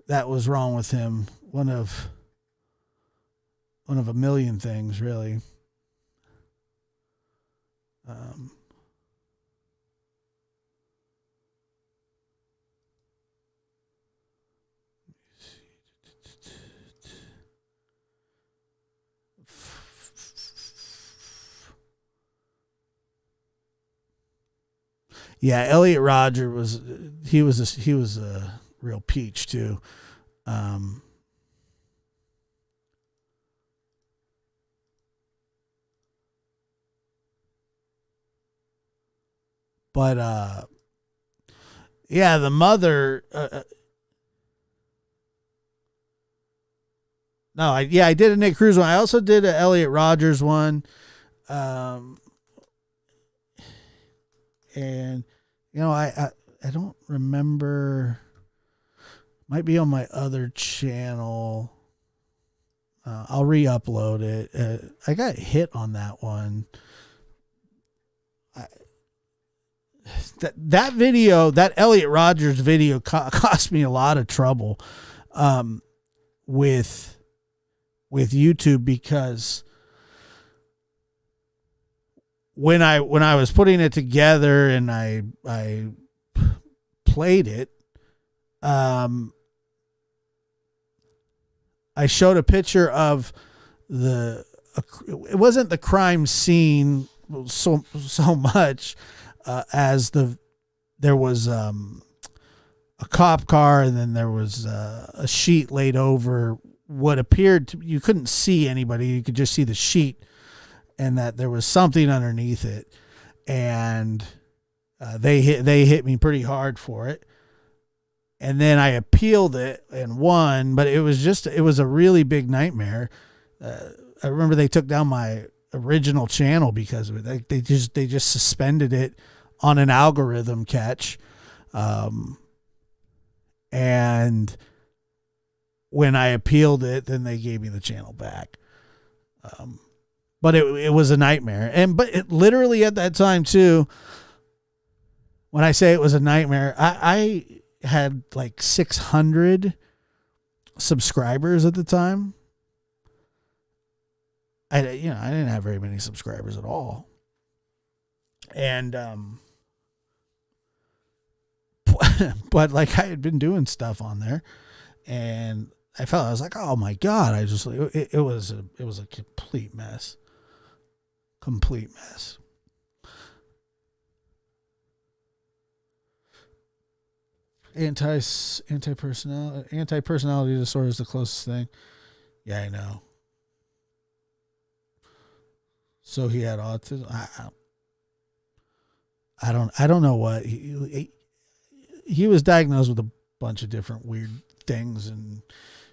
that was wrong with him. One of a million things, really. Yeah, Elliot Rodger was a real peach too. But yeah, the mother. No, I did a Nick Cruz one. I also did a Elliot Rogers one. And I don't remember. Might be on my other channel. I'll re-upload it. I got hit on that one. That video, that Elliot Rogers video, cost me a lot of trouble with YouTube, because when I was putting it together and I played it, I showed a picture of it wasn't the crime scene so much as there was a cop car, and then there was a sheet laid over what appeared to, you couldn't see anybody, you could just see the sheet, and that there was something underneath it, and they hit me pretty hard for it. And then I appealed it and won, but it was a really big nightmare. I remember they took down my original channel because of it. They just suspended it on an algorithm catch. And when I appealed it, then they gave me the channel back. But it was a nightmare. But it literally at that time too, when I say it was a nightmare, I had like 600 subscribers at the time. I didn't have very many subscribers at all. And, but like I had been doing stuff on there, and I was like, oh my God, it was a complete mess. Complete mess. Anti-personality disorder is the closest thing. Yeah, I know. So he had autism. I don't know what he was diagnosed with a bunch of different weird things, and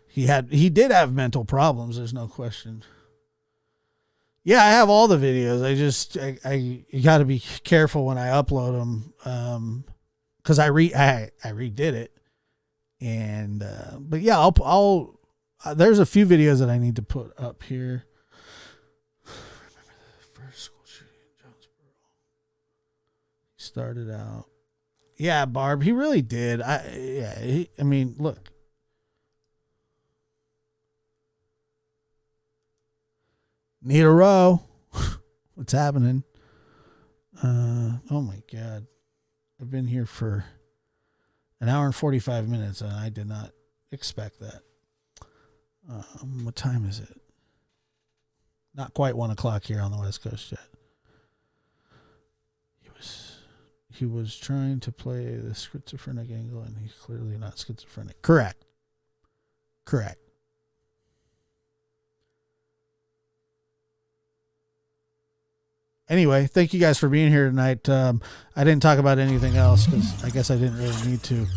he did have mental problems. There's no question. Yeah, I have all the videos. You got to be careful when I upload them, because I redid it, and but yeah, I'll there's a few videos that I need to put up here. Remember the first school shooting in Jonesboro? He started out. Yeah, Barb, he really did. I mean, look. Need a row. What's happening? Oh my God. I've been here for an hour and 45 minutes, and I did not expect that. What time is it? Not quite 1 o'clock here on the West Coast yet. He was trying to play the schizophrenic angle, and he's clearly not schizophrenic. Correct. Anyway, thank you guys for being here tonight. I didn't talk about anything else because I guess I didn't really need to.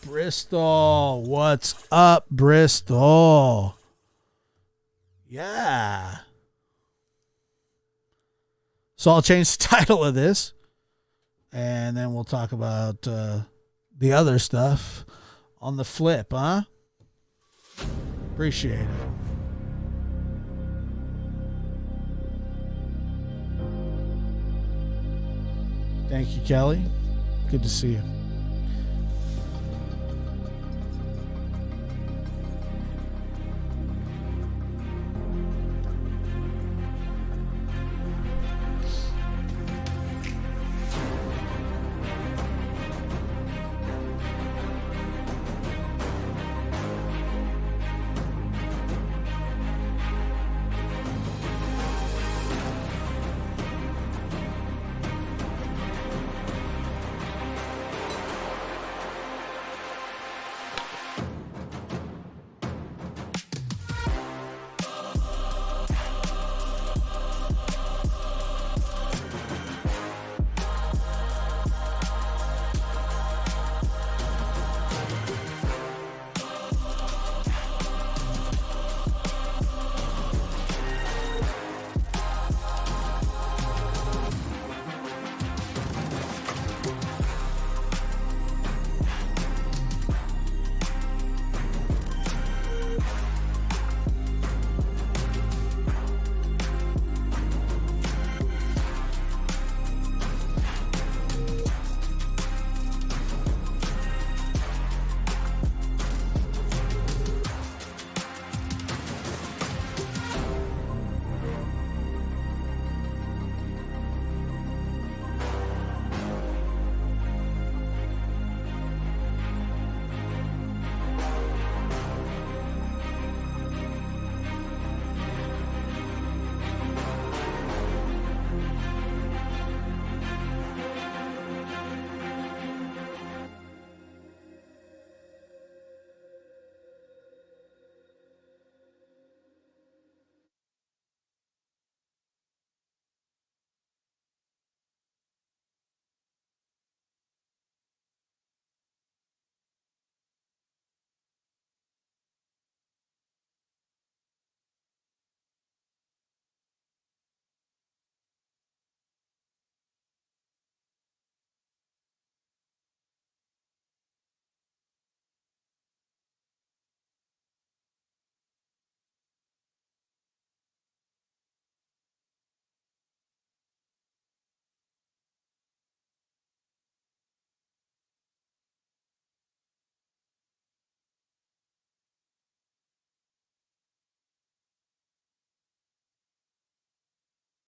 Bristol. What's up, Bristol? Yeah. So I'll change the title of this, and then we'll talk about the other stuff on the flip, huh? Appreciate it. Thank you, Kelly. Good to see you.